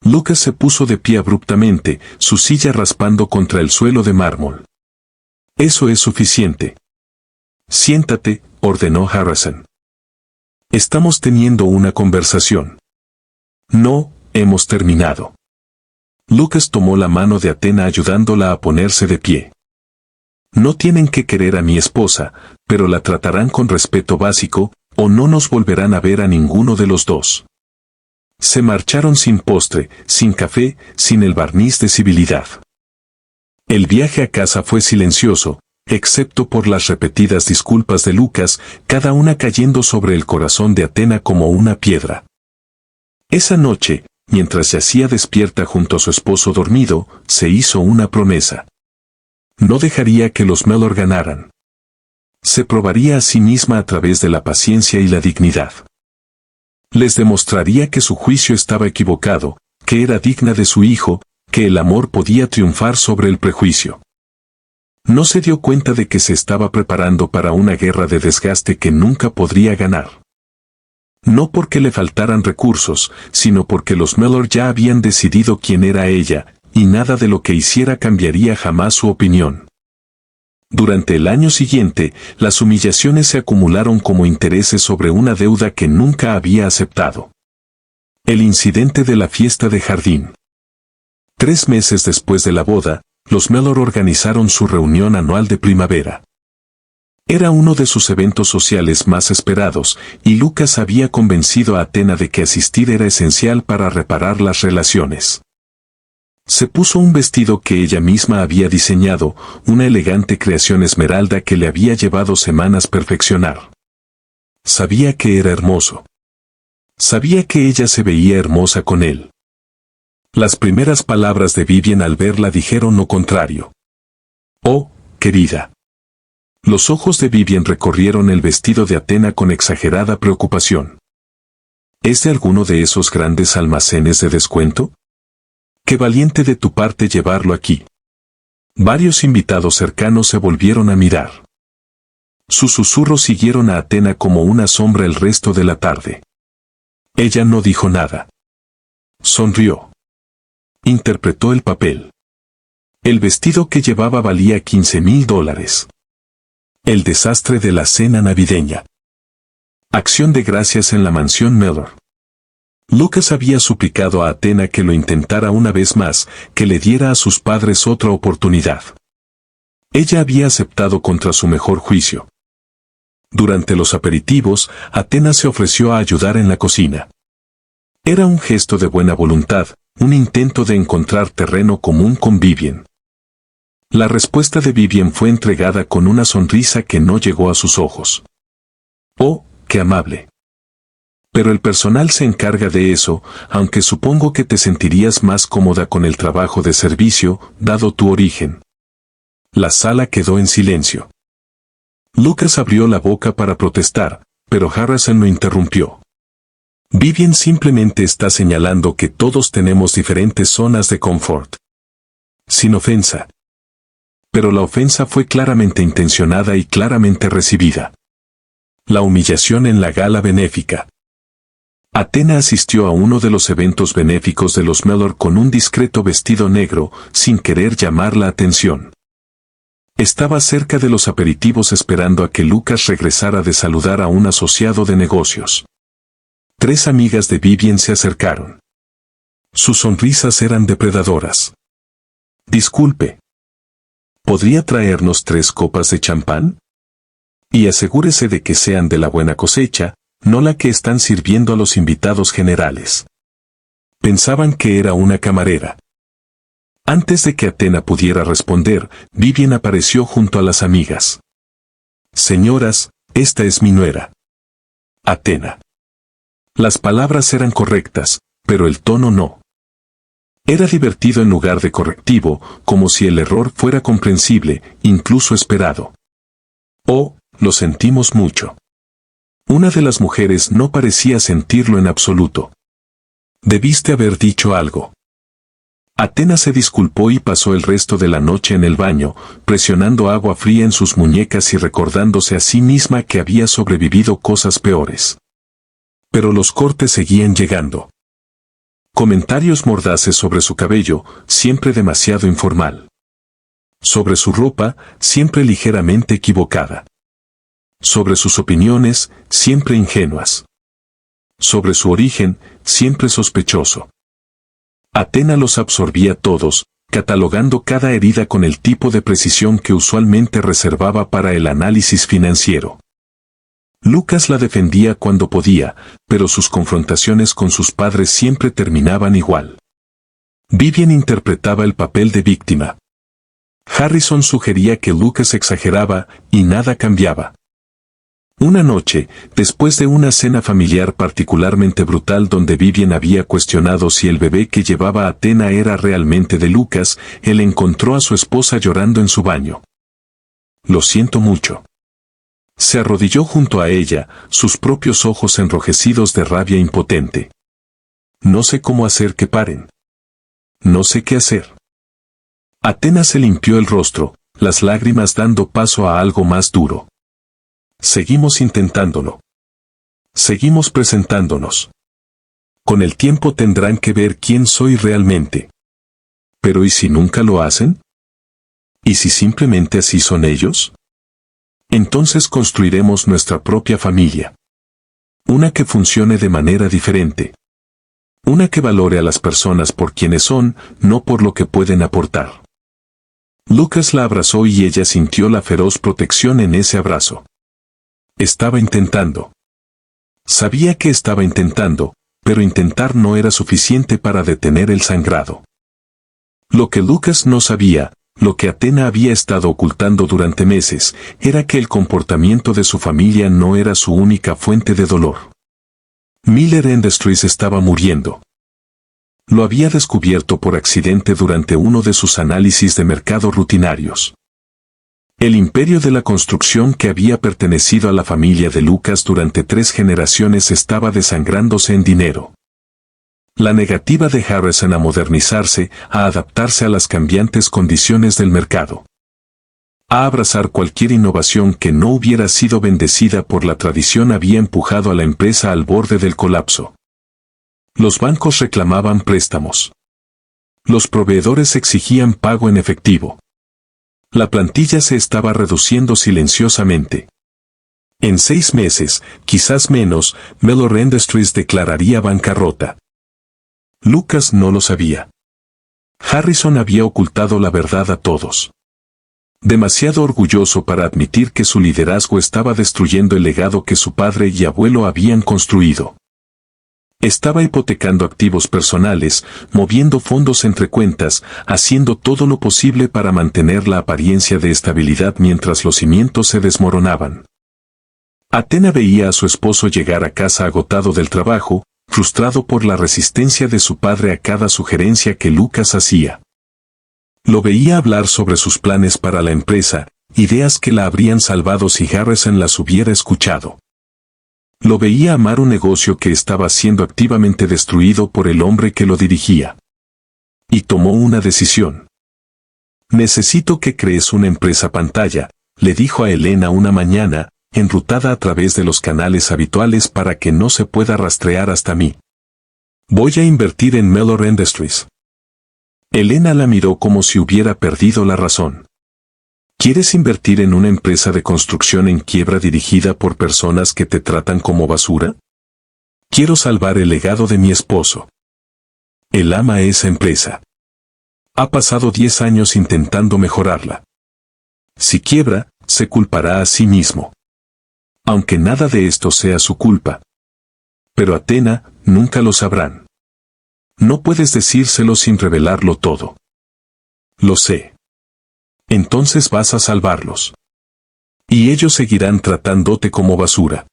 Lucas se puso de pie abruptamente, su silla raspando contra el suelo de mármol. Eso es suficiente. Siéntate, ordenó Harrison. Estamos teniendo una conversación. No, hemos terminado. Lucas tomó la mano de Athena ayudándola a ponerse de pie. No tienen que querer a mi esposa, pero la tratarán con respeto básico, o no nos volverán a ver a ninguno de los dos. Se marcharon sin postre, sin café, sin el barniz de civilidad. El viaje a casa fue silencioso, Excepto por las repetidas disculpas de Lucas, cada una cayendo sobre el corazón de Athena como una piedra. Esa noche, mientras yacía despierta junto a su esposo dormido, se hizo una promesa. No dejaría que los Mellor ganaran. Se probaría a sí misma a través de la paciencia y la dignidad. Les demostraría que su juicio estaba equivocado, que era digna de su hijo, que el amor podía triunfar sobre el prejuicio. No se dio cuenta de que se estaba preparando para una guerra de desgaste que nunca podría ganar. No porque le faltaran recursos, sino porque los Mellor ya habían decidido quién era ella, y nada de lo que hiciera cambiaría jamás su opinión. Durante el año siguiente, las humillaciones se acumularon como intereses sobre una deuda que nunca había aceptado. El incidente de la fiesta de jardín. 3 meses después de la boda, los Mellor organizaron su reunión anual de primavera. Era uno de sus eventos sociales más esperados, y Lucas había convencido a Athena de que asistir era esencial para reparar las relaciones. Se puso un vestido que ella misma había diseñado, una elegante creación esmeralda que le había llevado semanas perfeccionar. Sabía que era hermoso. Sabía que ella se veía hermosa con él. Las primeras palabras de Vivian al verla dijeron lo contrario. «Oh, querida». Los ojos de Vivian recorrieron el vestido de Athena con exagerada preocupación. ¿Es de alguno de esos grandes almacenes de descuento? Qué valiente de tu parte llevarlo aquí. Varios invitados cercanos se volvieron a mirar. Sus susurros siguieron a Athena como una sombra el resto de la tarde. Ella no dijo nada. Sonrió. Interpretó el papel. El vestido que llevaba valía $15,000. El desastre de la cena navideña. Acción de gracias en la mansión Mellor. Lucas había suplicado a Athena que lo intentara una vez más, que le diera a sus padres otra oportunidad. Ella había aceptado contra su mejor juicio. Durante los aperitivos, Athena se ofreció a ayudar en la cocina. Era un gesto de buena voluntad, un intento de encontrar terreno común con Vivian. La respuesta de Vivian fue entregada con una sonrisa que no llegó a sus ojos. «Oh, qué amable. Pero el personal se encarga de eso, aunque supongo que te sentirías más cómoda con el trabajo de servicio, dado tu origen». La sala quedó en silencio. Lucas abrió la boca para protestar, pero Harrison lo interrumpió. Vivian simplemente está señalando que todos tenemos diferentes zonas de confort. Sin ofensa. Pero la ofensa fue claramente intencionada y claramente recibida. La humillación en la gala benéfica. Athena asistió a uno de los eventos benéficos de los Mellor con un discreto vestido negro, sin querer llamar la atención. Estaba cerca de los aperitivos esperando a que Lucas regresara de saludar a un asociado de negocios. 3 amigas de Vivian se acercaron. Sus sonrisas eran depredadoras. «Disculpe. ¿Podría traernos 3 copas de champán? Y asegúrese de que sean de la buena cosecha, no la que están sirviendo a los invitados generales». Pensaban que era una camarera. Antes de que Athena pudiera responder, Vivian apareció junto a las amigas. «Señoras, esta es mi nuera. Athena». Las palabras eran correctas, pero el tono no. Era divertido en lugar de correctivo, como si el error fuera comprensible, incluso esperado. «Oh, lo sentimos mucho». Una de las mujeres no parecía sentirlo en absoluto. «Debiste haber dicho algo». Athena se disculpó y pasó el resto de la noche en el baño, presionando agua fría en sus muñecas y recordándose a sí misma que había sobrevivido cosas peores. Pero los cortes seguían llegando. Comentarios mordaces sobre su cabello, siempre demasiado informal. Sobre su ropa, siempre ligeramente equivocada. Sobre sus opiniones, siempre ingenuas. Sobre su origen, siempre sospechoso. Athena los absorbía todos, catalogando cada herida con el tipo de precisión que usualmente reservaba para el análisis financiero. Lucas la defendía cuando podía, pero sus confrontaciones con sus padres siempre terminaban igual. Vivian interpretaba el papel de víctima. Harrison sugería que Lucas exageraba, y nada cambiaba. Una noche, después de una cena familiar particularmente brutal donde Vivian había cuestionado si el bebé que llevaba Athena era realmente de Lucas, él encontró a su esposa llorando en su baño. «Lo siento mucho». Se arrodilló junto a ella, sus propios ojos enrojecidos de rabia impotente. «No sé cómo hacer que paren. No sé qué hacer». Athena se limpió el rostro, las lágrimas dando paso a algo más duro. «Seguimos intentándolo. Seguimos presentándonos. Con el tiempo tendrán que ver quién soy realmente. Pero ¿y si nunca lo hacen? ¿Y si simplemente así son ellos? Entonces construiremos nuestra propia familia. Una que funcione de manera diferente. Una que valore a las personas por quienes son, no por lo que pueden aportar». Lucas la abrazó y ella sintió la feroz protección en ese abrazo. Estaba intentando. Sabía que estaba intentando, pero intentar no era suficiente para detener el sangrado. Lo que Lucas no sabía, lo que Athena había estado ocultando durante meses, era que el comportamiento de su familia no era su única fuente de dolor. Miller Industries estaba muriendo. Lo había descubierto por accidente durante uno de sus análisis de mercado rutinarios. El imperio de la construcción que había pertenecido a la familia de Lucas durante 3 generaciones estaba desangrándose en dinero. La negativa de Harrison a modernizarse, a adaptarse a las cambiantes condiciones del mercado, a abrazar cualquier innovación que no hubiera sido bendecida por la tradición había empujado a la empresa al borde del colapso. Los bancos reclamaban préstamos. Los proveedores exigían pago en efectivo. La plantilla se estaba reduciendo silenciosamente. En 6 meses, quizás menos, Mellor Industries declararía bancarrota. Lucas no lo sabía. Harrison había ocultado la verdad a todos. Demasiado orgulloso para admitir que su liderazgo estaba destruyendo el legado que su padre y abuelo habían construido. Estaba hipotecando activos personales, moviendo fondos entre cuentas, haciendo todo lo posible para mantener la apariencia de estabilidad mientras los cimientos se desmoronaban. Athena veía a su esposo llegar a casa agotado del trabajo, frustrado por la resistencia de su padre a cada sugerencia que Lucas hacía. Lo veía hablar sobre sus planes para la empresa, ideas que la habrían salvado si Harrison las hubiera escuchado. Lo veía amar un negocio que estaba siendo activamente destruido por el hombre que lo dirigía. Y tomó una decisión. «Necesito que crees una empresa pantalla», le dijo a Elena una mañana, enrutada a través de los canales habituales para que no se pueda rastrear hasta mí. «Voy a invertir en Mellor Industries». Elena la miró como si hubiera perdido la razón. ¿Quieres invertir en una empresa de construcción en quiebra dirigida por personas que te tratan como basura? Quiero salvar el legado de mi esposo. Él ama esa empresa. Ha pasado 10 años intentando mejorarla. Si quiebra, se culpará a sí mismo. Aunque nada de esto sea su culpa. Pero Athena, nunca lo sabrán. No puedes decírselo sin revelarlo todo. Lo sé. Entonces vas a salvarlos. Y ellos seguirán tratándote como basura.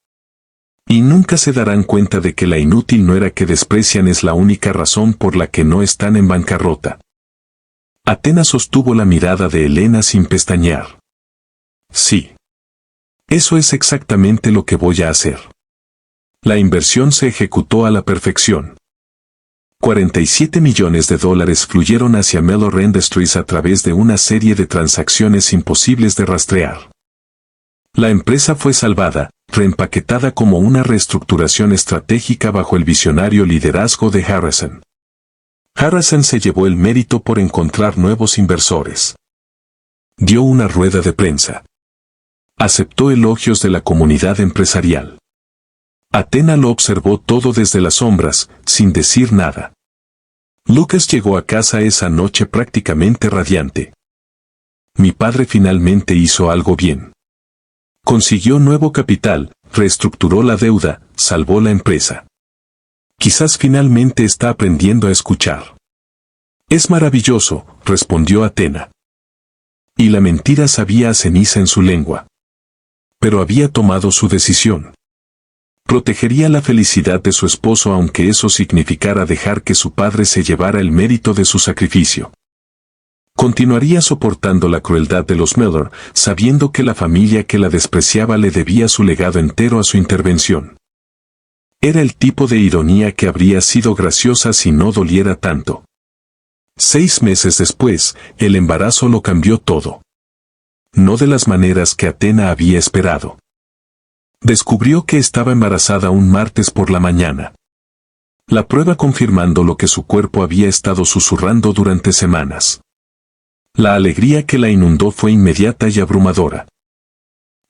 Y nunca se darán cuenta de que la inútil nuera que desprecian es la única razón por la que no están en bancarrota. Athena sostuvo la mirada de Elena sin pestañear. Sí. Eso es exactamente lo que voy a hacer. La inversión se ejecutó a la perfección. $47 millones fluyeron hacia Mellor Industries a través de una serie de transacciones imposibles de rastrear. La empresa fue salvada, reempaquetada como una reestructuración estratégica bajo el visionario liderazgo de Harrison. Harrison se llevó el mérito por encontrar nuevos inversores. Dio una rueda de prensa. Aceptó elogios de la comunidad empresarial. Athena lo observó todo desde las sombras, sin decir nada. Lucas llegó a casa esa noche prácticamente radiante. Mi padre finalmente hizo algo bien. Consiguió nuevo capital, reestructuró la deuda, salvó la empresa. Quizás finalmente está aprendiendo a escuchar. Es maravilloso, respondió Athena. Y la mentira sabía a ceniza en su lengua. Pero había tomado su decisión. Protegería la felicidad de su esposo aunque eso significara dejar que su padre se llevara el mérito de su sacrificio. Continuaría soportando la crueldad de los Mellor, sabiendo que la familia que la despreciaba le debía su legado entero a su intervención. Era el tipo de ironía que habría sido graciosa si no doliera tanto. 6 meses después, el embarazo lo cambió todo. No de las maneras que Athena había esperado. Descubrió que estaba embarazada un martes por la mañana. La prueba confirmando lo que su cuerpo había estado susurrando durante semanas. La alegría que la inundó fue inmediata y abrumadora.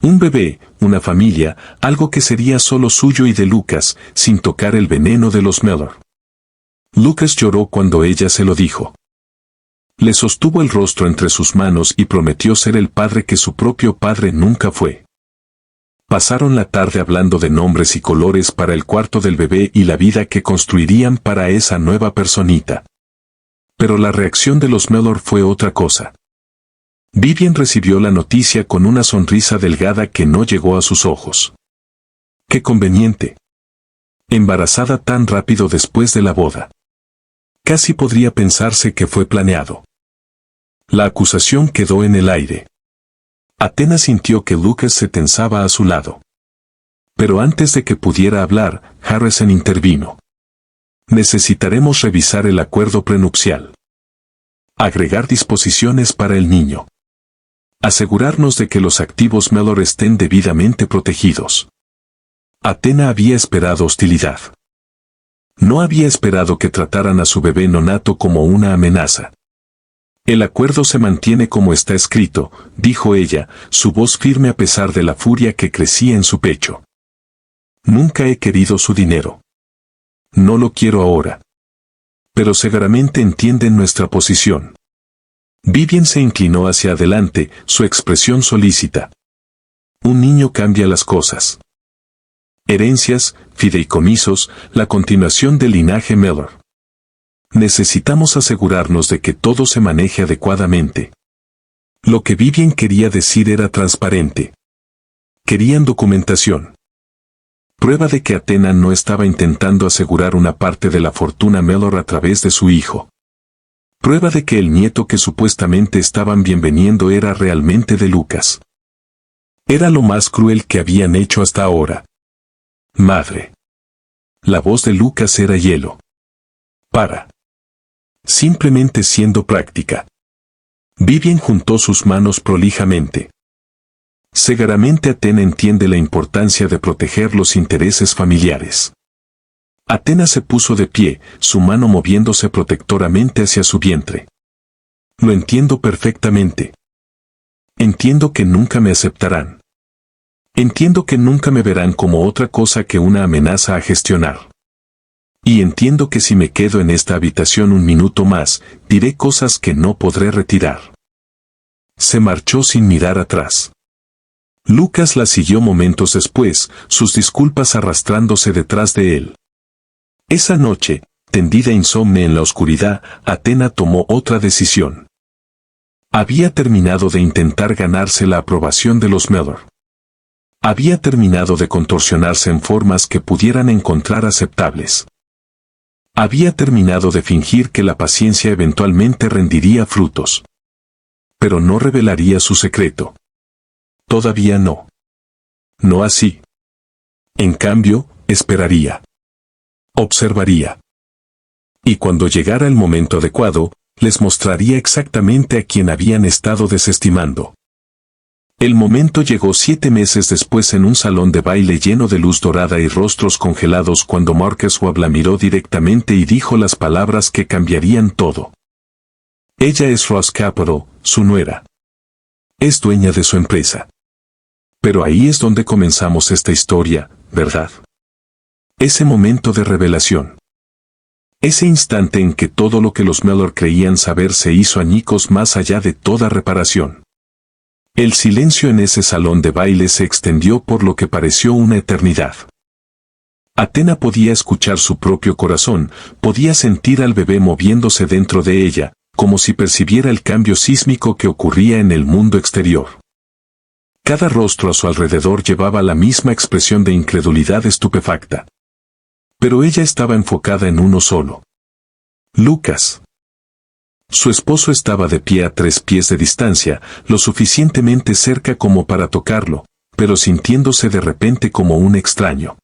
Un bebé, una familia, algo que sería solo suyo y de Lucas, sin tocar el veneno de los Mellor. Lucas lloró cuando ella se lo dijo. Le sostuvo el rostro entre sus manos y prometió ser el padre que su propio padre nunca fue. Pasaron la tarde hablando de nombres y colores para el cuarto del bebé y la vida que construirían para esa nueva personita. Pero la reacción de los Mellor fue otra cosa. Vivian recibió la noticia con una sonrisa delgada que no llegó a sus ojos. ¡Qué conveniente! Embarazada tan rápido después de la boda. Casi podría pensarse que fue planeado. La acusación quedó en el aire. Athena sintió que Lucas se tensaba a su lado. Pero antes de que pudiera hablar, Harrison intervino. Necesitaremos revisar el acuerdo prenupcial. Agregar disposiciones para el niño. Asegurarnos de que los activos Mellor estén debidamente protegidos. Athena había esperado hostilidad. No había esperado que trataran a su bebé nonato como una amenaza. El acuerdo se mantiene como está escrito, dijo ella, su voz firme a pesar de la furia que crecía en su pecho. Nunca he querido su dinero. No lo quiero ahora. Pero seguramente entienden nuestra posición. Vivian se inclinó hacia adelante, su expresión solícita. Un niño cambia las cosas. Herencias, fideicomisos, la continuación del linaje Mellor. Necesitamos asegurarnos de que todo se maneje adecuadamente. Lo que Vivian quería decir era transparente. Querían documentación. Prueba de que Athena no estaba intentando asegurar una parte de la fortuna Mellor a través de su hijo. Prueba de que el nieto que supuestamente estaban bienveniendo era realmente de Lucas. Era lo más cruel que habían hecho hasta ahora. Madre. La voz de Lucas era hielo. Para. Simplemente siendo práctica. Vivian juntó sus manos prolijamente. Seguramente Athena entiende la importancia de proteger los intereses familiares. Athena se puso de pie, su mano moviéndose protectoramente hacia su vientre. Lo entiendo perfectamente. Entiendo que nunca me aceptarán. Entiendo que nunca me verán como otra cosa que una amenaza a gestionar. Y entiendo que si me quedo en esta habitación un minuto más, diré cosas que no podré retirar. Se marchó sin mirar atrás. Lucas la siguió momentos después, sus disculpas arrastrándose detrás de él. Esa noche, tendida insomne en la oscuridad, Athena tomó otra decisión. Había terminado de intentar ganarse la aprobación de los Mellor. Había terminado de contorsionarse en formas que pudieran encontrar aceptables. Había terminado de fingir que la paciencia eventualmente rendiría frutos. Pero no revelaría su secreto. Todavía no. No así. En cambio, esperaría. Observaría. Y cuando llegara el momento adecuado, les mostraría exactamente a quien habían estado desestimando. El momento llegó 7 meses después en un salón de baile lleno de luz dorada y rostros congelados cuando Marcus Webb la miró directamente y dijo las palabras que cambiarían todo. Ella es Ross Capital, su nuera. Es dueña de su empresa. Pero ahí es donde comenzamos esta historia, ¿verdad? Ese momento de revelación. Ese instante en que todo lo que los Mellor creían saber se hizo añicos más allá de toda reparación. El silencio en ese salón de baile se extendió por lo que pareció una eternidad. Athena podía escuchar su propio corazón, podía sentir al bebé moviéndose dentro de ella, como si percibiera el cambio sísmico que ocurría en el mundo exterior. Cada rostro a su alrededor llevaba la misma expresión de incredulidad estupefacta. Pero ella estaba enfocada en uno solo. Lucas. Su esposo estaba de pie a 3 pies de distancia, lo suficientemente cerca como para tocarlo, pero sintiéndose de repente como un extraño.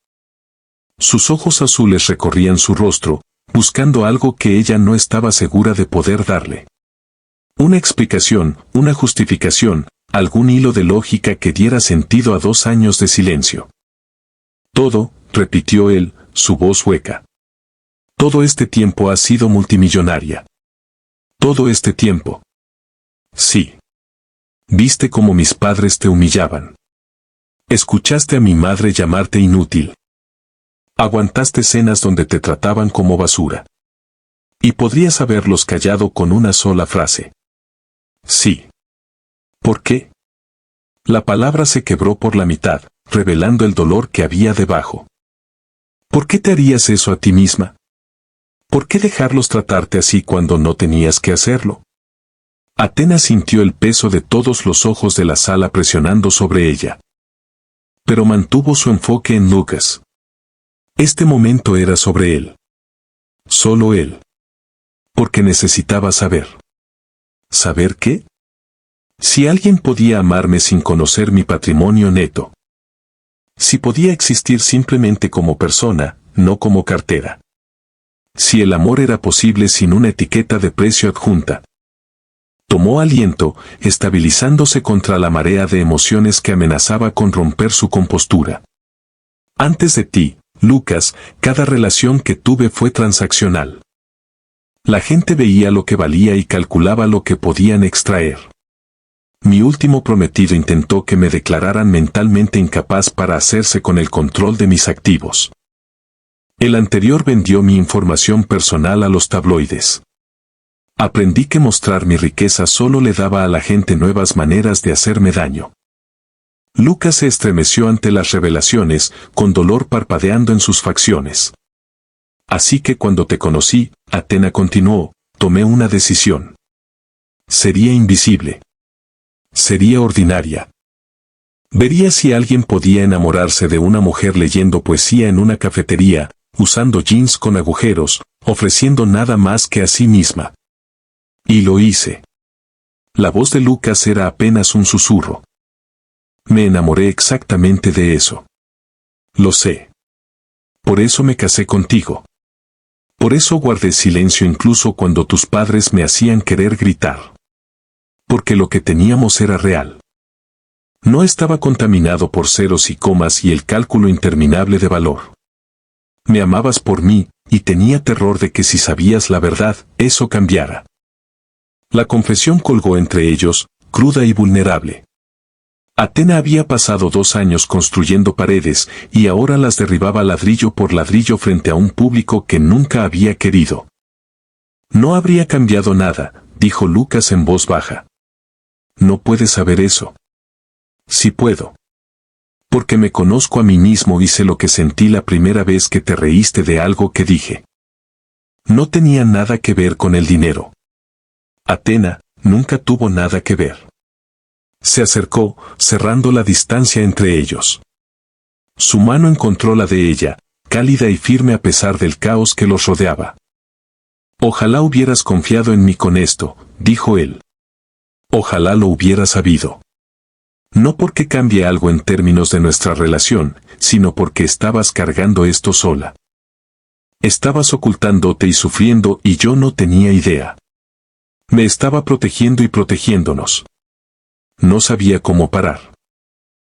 Sus ojos azules recorrían su rostro, buscando algo que ella no estaba segura de poder darle. Una explicación, una justificación, algún hilo de lógica que diera sentido a 2 años de silencio. Todo, repitió él, su voz hueca. Todo este tiempo has sido multimillonaria. Todo este tiempo. Sí. Viste cómo mis padres te humillaban. Escuchaste a mi madre llamarte inútil. Aguantaste cenas donde te trataban como basura. Y podrías haberlos callado con una sola frase. Sí. ¿Por qué? La palabra se quebró por la mitad, revelando el dolor que había debajo. ¿Por qué te harías eso a ti misma? ¿Por qué dejarlos tratarte así cuando no tenías que hacerlo? Atenas sintió el peso de todos los ojos de la sala presionando sobre ella. Pero mantuvo su enfoque en Lucas. Este momento era sobre él. Solo él. Porque necesitaba saber. ¿Saber qué? Si alguien podía amarme sin conocer mi patrimonio neto. Si podía existir simplemente como persona, no como cartera. Si el amor era posible sin una etiqueta de precio adjunta. Tomó aliento, estabilizándose contra la marea de emociones que amenazaba con romper su compostura. Antes de ti, Lucas, cada relación que tuve fue transaccional. La gente veía lo que valía y calculaba lo que podían extraer. Mi último prometido intentó que me declararan mentalmente incapaz para hacerse con el control de mis activos. El anterior vendió mi información personal a los tabloides. Aprendí que mostrar mi riqueza solo le daba a la gente nuevas maneras de hacerme daño. Lucas se estremeció ante las revelaciones, con dolor parpadeando en sus facciones. Así que cuando te conocí, Atena continuó, tomé una decisión. Sería invisible. Sería ordinaria. Vería si alguien podía enamorarse de una mujer leyendo poesía en una cafetería, usando jeans con agujeros, ofreciendo nada más que a sí misma. Y lo hice. La voz de Lucas era apenas un susurro. Me enamoré exactamente de eso. Lo sé. Por eso me casé contigo. Por eso guardé silencio incluso cuando tus padres me hacían querer gritar. Porque lo que teníamos era real. No estaba contaminado por ceros y comas y el cálculo interminable de valor. Me amabas por mí, y tenía terror de que si sabías la verdad, eso cambiara. La confesión colgó entre ellos, cruda y vulnerable. Atena había pasado 2 años construyendo paredes, y ahora las derribaba ladrillo por ladrillo frente a un público que nunca había querido. No habría cambiado nada, dijo Lucas en voz baja. No puedes saber eso. Sí puedo. Porque me conozco a mí mismo y sé lo que sentí la primera vez que te reíste de algo que dije. No tenía nada que ver con el dinero. Atena nunca tuvo nada que ver. Se acercó, cerrando la distancia entre ellos. Su mano encontró la de ella, cálida y firme a pesar del caos que los rodeaba. Ojalá hubieras confiado en mí con esto, dijo él. Ojalá lo hubiera sabido. No porque cambie algo en términos de nuestra relación, sino porque estabas cargando esto sola. Estabas ocultándote y sufriendo y yo no tenía idea. Me estaba protegiendo y protegiéndonos. No sabía cómo parar.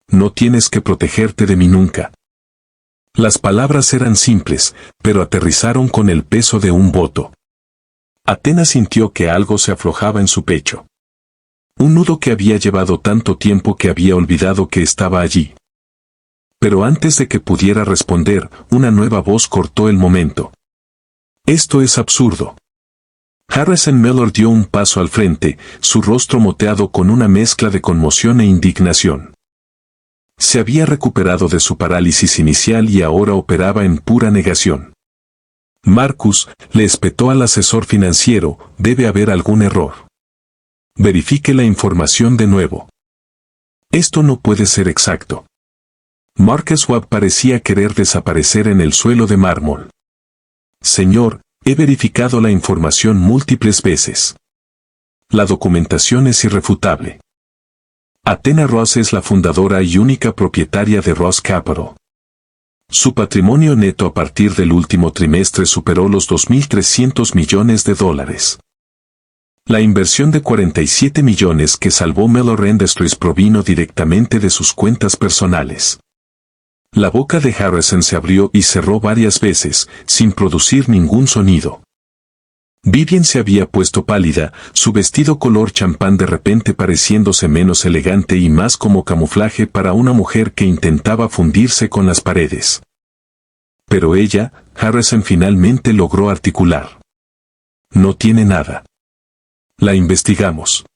No tienes que protegerte de mí nunca. Las palabras eran simples, pero aterrizaron con el peso de un voto. Atenas sintió que algo se aflojaba en su pecho. Un nudo que había llevado tanto tiempo que había olvidado que estaba allí. Pero antes de que pudiera responder, una nueva voz cortó el momento. Esto es absurdo. Harrison Mellor dio un paso al frente, su rostro moteado con una mezcla de conmoción e indignación. Se había recuperado de su parálisis inicial y ahora operaba en pura negación. Marcus, le espetó al asesor financiero, debe haber algún error. Verifique la información de nuevo. Esto no puede ser exacto. Marcus Webb parecía querer desaparecer en el suelo de mármol. Señor, he verificado la información múltiples veces. La documentación es irrefutable. Athena Ross es la fundadora y única propietaria de Ross Capital. Su patrimonio neto a partir del último trimestre superó los $2.300 millones. La inversión de 47 millones que salvó Mellor Industries provino directamente de sus cuentas personales. La boca de Harrison se abrió y cerró varias veces, sin producir ningún sonido. Vivien se había puesto pálida, su vestido color champán de repente pareciéndose menos elegante y más como camuflaje para una mujer que intentaba fundirse con las paredes. Pero ella, Harrison finalmente logró articular. No tiene nada. La investigamos.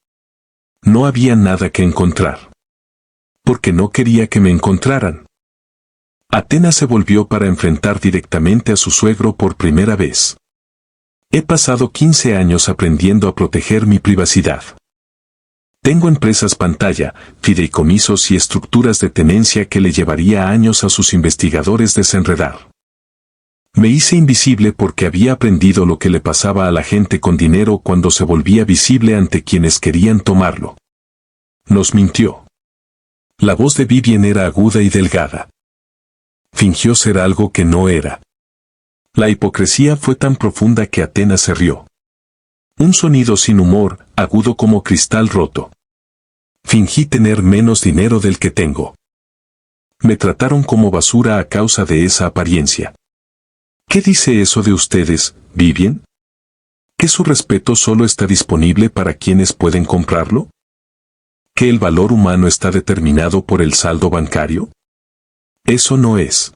No había nada que encontrar. Porque no quería que me encontraran. Athena se volvió para enfrentar directamente a su suegro por primera vez. He pasado 15 años aprendiendo a proteger mi privacidad. Tengo empresas pantalla, fideicomisos y estructuras de tenencia que le llevaría años a sus investigadores desenredar. Me hice invisible porque había aprendido lo que le pasaba a la gente con dinero cuando se volvía visible ante quienes querían tomarlo. Nos mintió. La voz de Vivien era aguda y delgada. Fingió ser algo que no era. La hipocresía fue tan profunda que Athena se rió. Un sonido sin humor, agudo como cristal roto. Fingí tener menos dinero del que tengo. Me trataron como basura a causa de esa apariencia. ¿Qué dice eso de ustedes, Vivien? ¿Que su respeto solo está disponible para quienes pueden comprarlo? ¿Que el valor humano está determinado por el saldo bancario? Eso no es.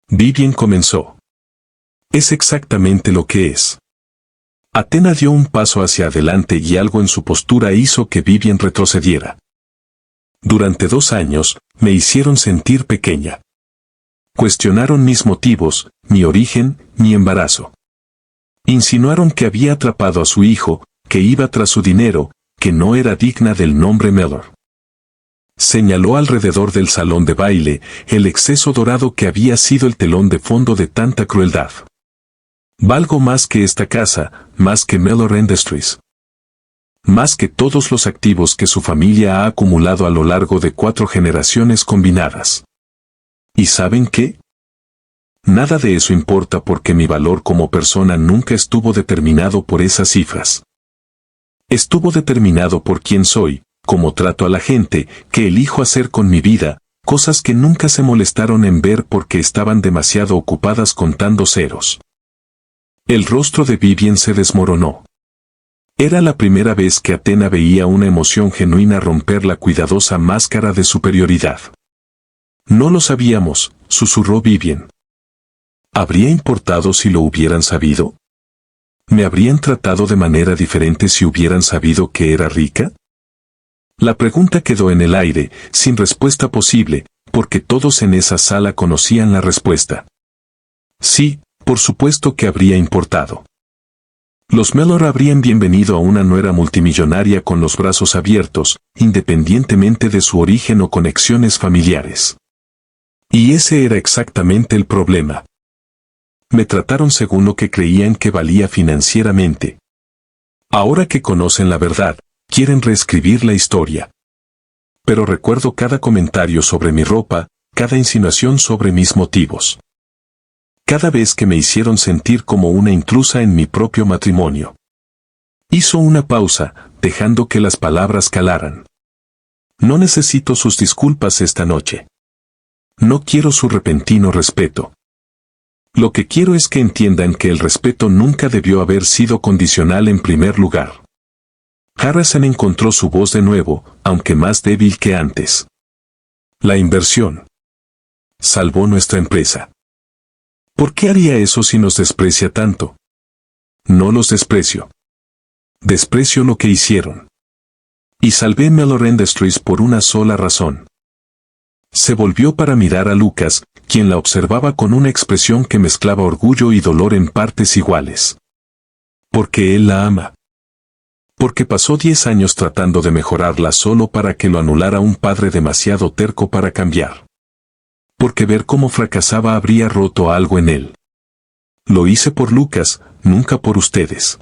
Vivien comenzó. Es exactamente lo que es. Athena dio un paso hacia adelante y algo en su postura hizo que Vivien retrocediera. Durante 2 años, me hicieron sentir pequeña. Cuestionaron mis motivos, mi origen, mi embarazo. Insinuaron que había atrapado a su hijo, que iba tras su dinero, que no era digna del nombre Mellor. Señaló alrededor del salón de baile el exceso dorado que había sido el telón de fondo de tanta crueldad. Valgo más que esta casa, más que Mellor Industries. Más que todos los activos que su familia ha acumulado a lo largo de 4 generaciones combinadas. ¿Y saben qué? Nada de eso importa porque mi valor como persona nunca estuvo determinado por esas cifras. Estuvo determinado por quién soy, cómo trato a la gente, qué elijo hacer con mi vida, cosas que nunca se molestaron en ver porque estaban demasiado ocupadas contando ceros. El rostro de Vivien se desmoronó. Era la primera vez que Athena veía una emoción genuina romper la cuidadosa máscara de superioridad. No lo sabíamos, susurró Vivien. ¿Habría importado si lo hubieran sabido? ¿Me habrían tratado de manera diferente si hubieran sabido que era rica? La pregunta quedó en el aire, sin respuesta posible, porque todos en esa sala conocían la respuesta. Sí, por supuesto que habría importado. Los Mellor habrían bienvenido a una nuera multimillonaria con los brazos abiertos, independientemente de su origen o conexiones familiares. Y ese era exactamente el problema. Me trataron según lo que creían que valía financieramente. Ahora que conocen la verdad, quieren reescribir la historia. Pero recuerdo cada comentario sobre mi ropa, cada insinuación sobre mis motivos. Cada vez que me hicieron sentir como una intrusa en mi propio matrimonio. Hizo una pausa, dejando que las palabras calaran. No necesito sus disculpas esta noche. No quiero su repentino respeto. Lo que quiero es que entiendan que el respeto nunca debió haber sido condicional en primer lugar. Harrison encontró su voz de nuevo, aunque más débil que antes. La inversión salvó nuestra empresa. ¿Por qué haría eso si nos desprecia tanto? No los desprecio. Desprecio lo que hicieron. Y salvé Mellor Industries por una sola razón. Se volvió para mirar a Lucas, quien la observaba con una expresión que mezclaba orgullo y dolor en partes iguales. Porque él la ama. Porque pasó 10 años tratando de mejorarla solo para que lo anulara un padre demasiado terco para cambiar. Porque ver cómo fracasaba habría roto algo en él. Lo hice por Lucas, nunca por ustedes.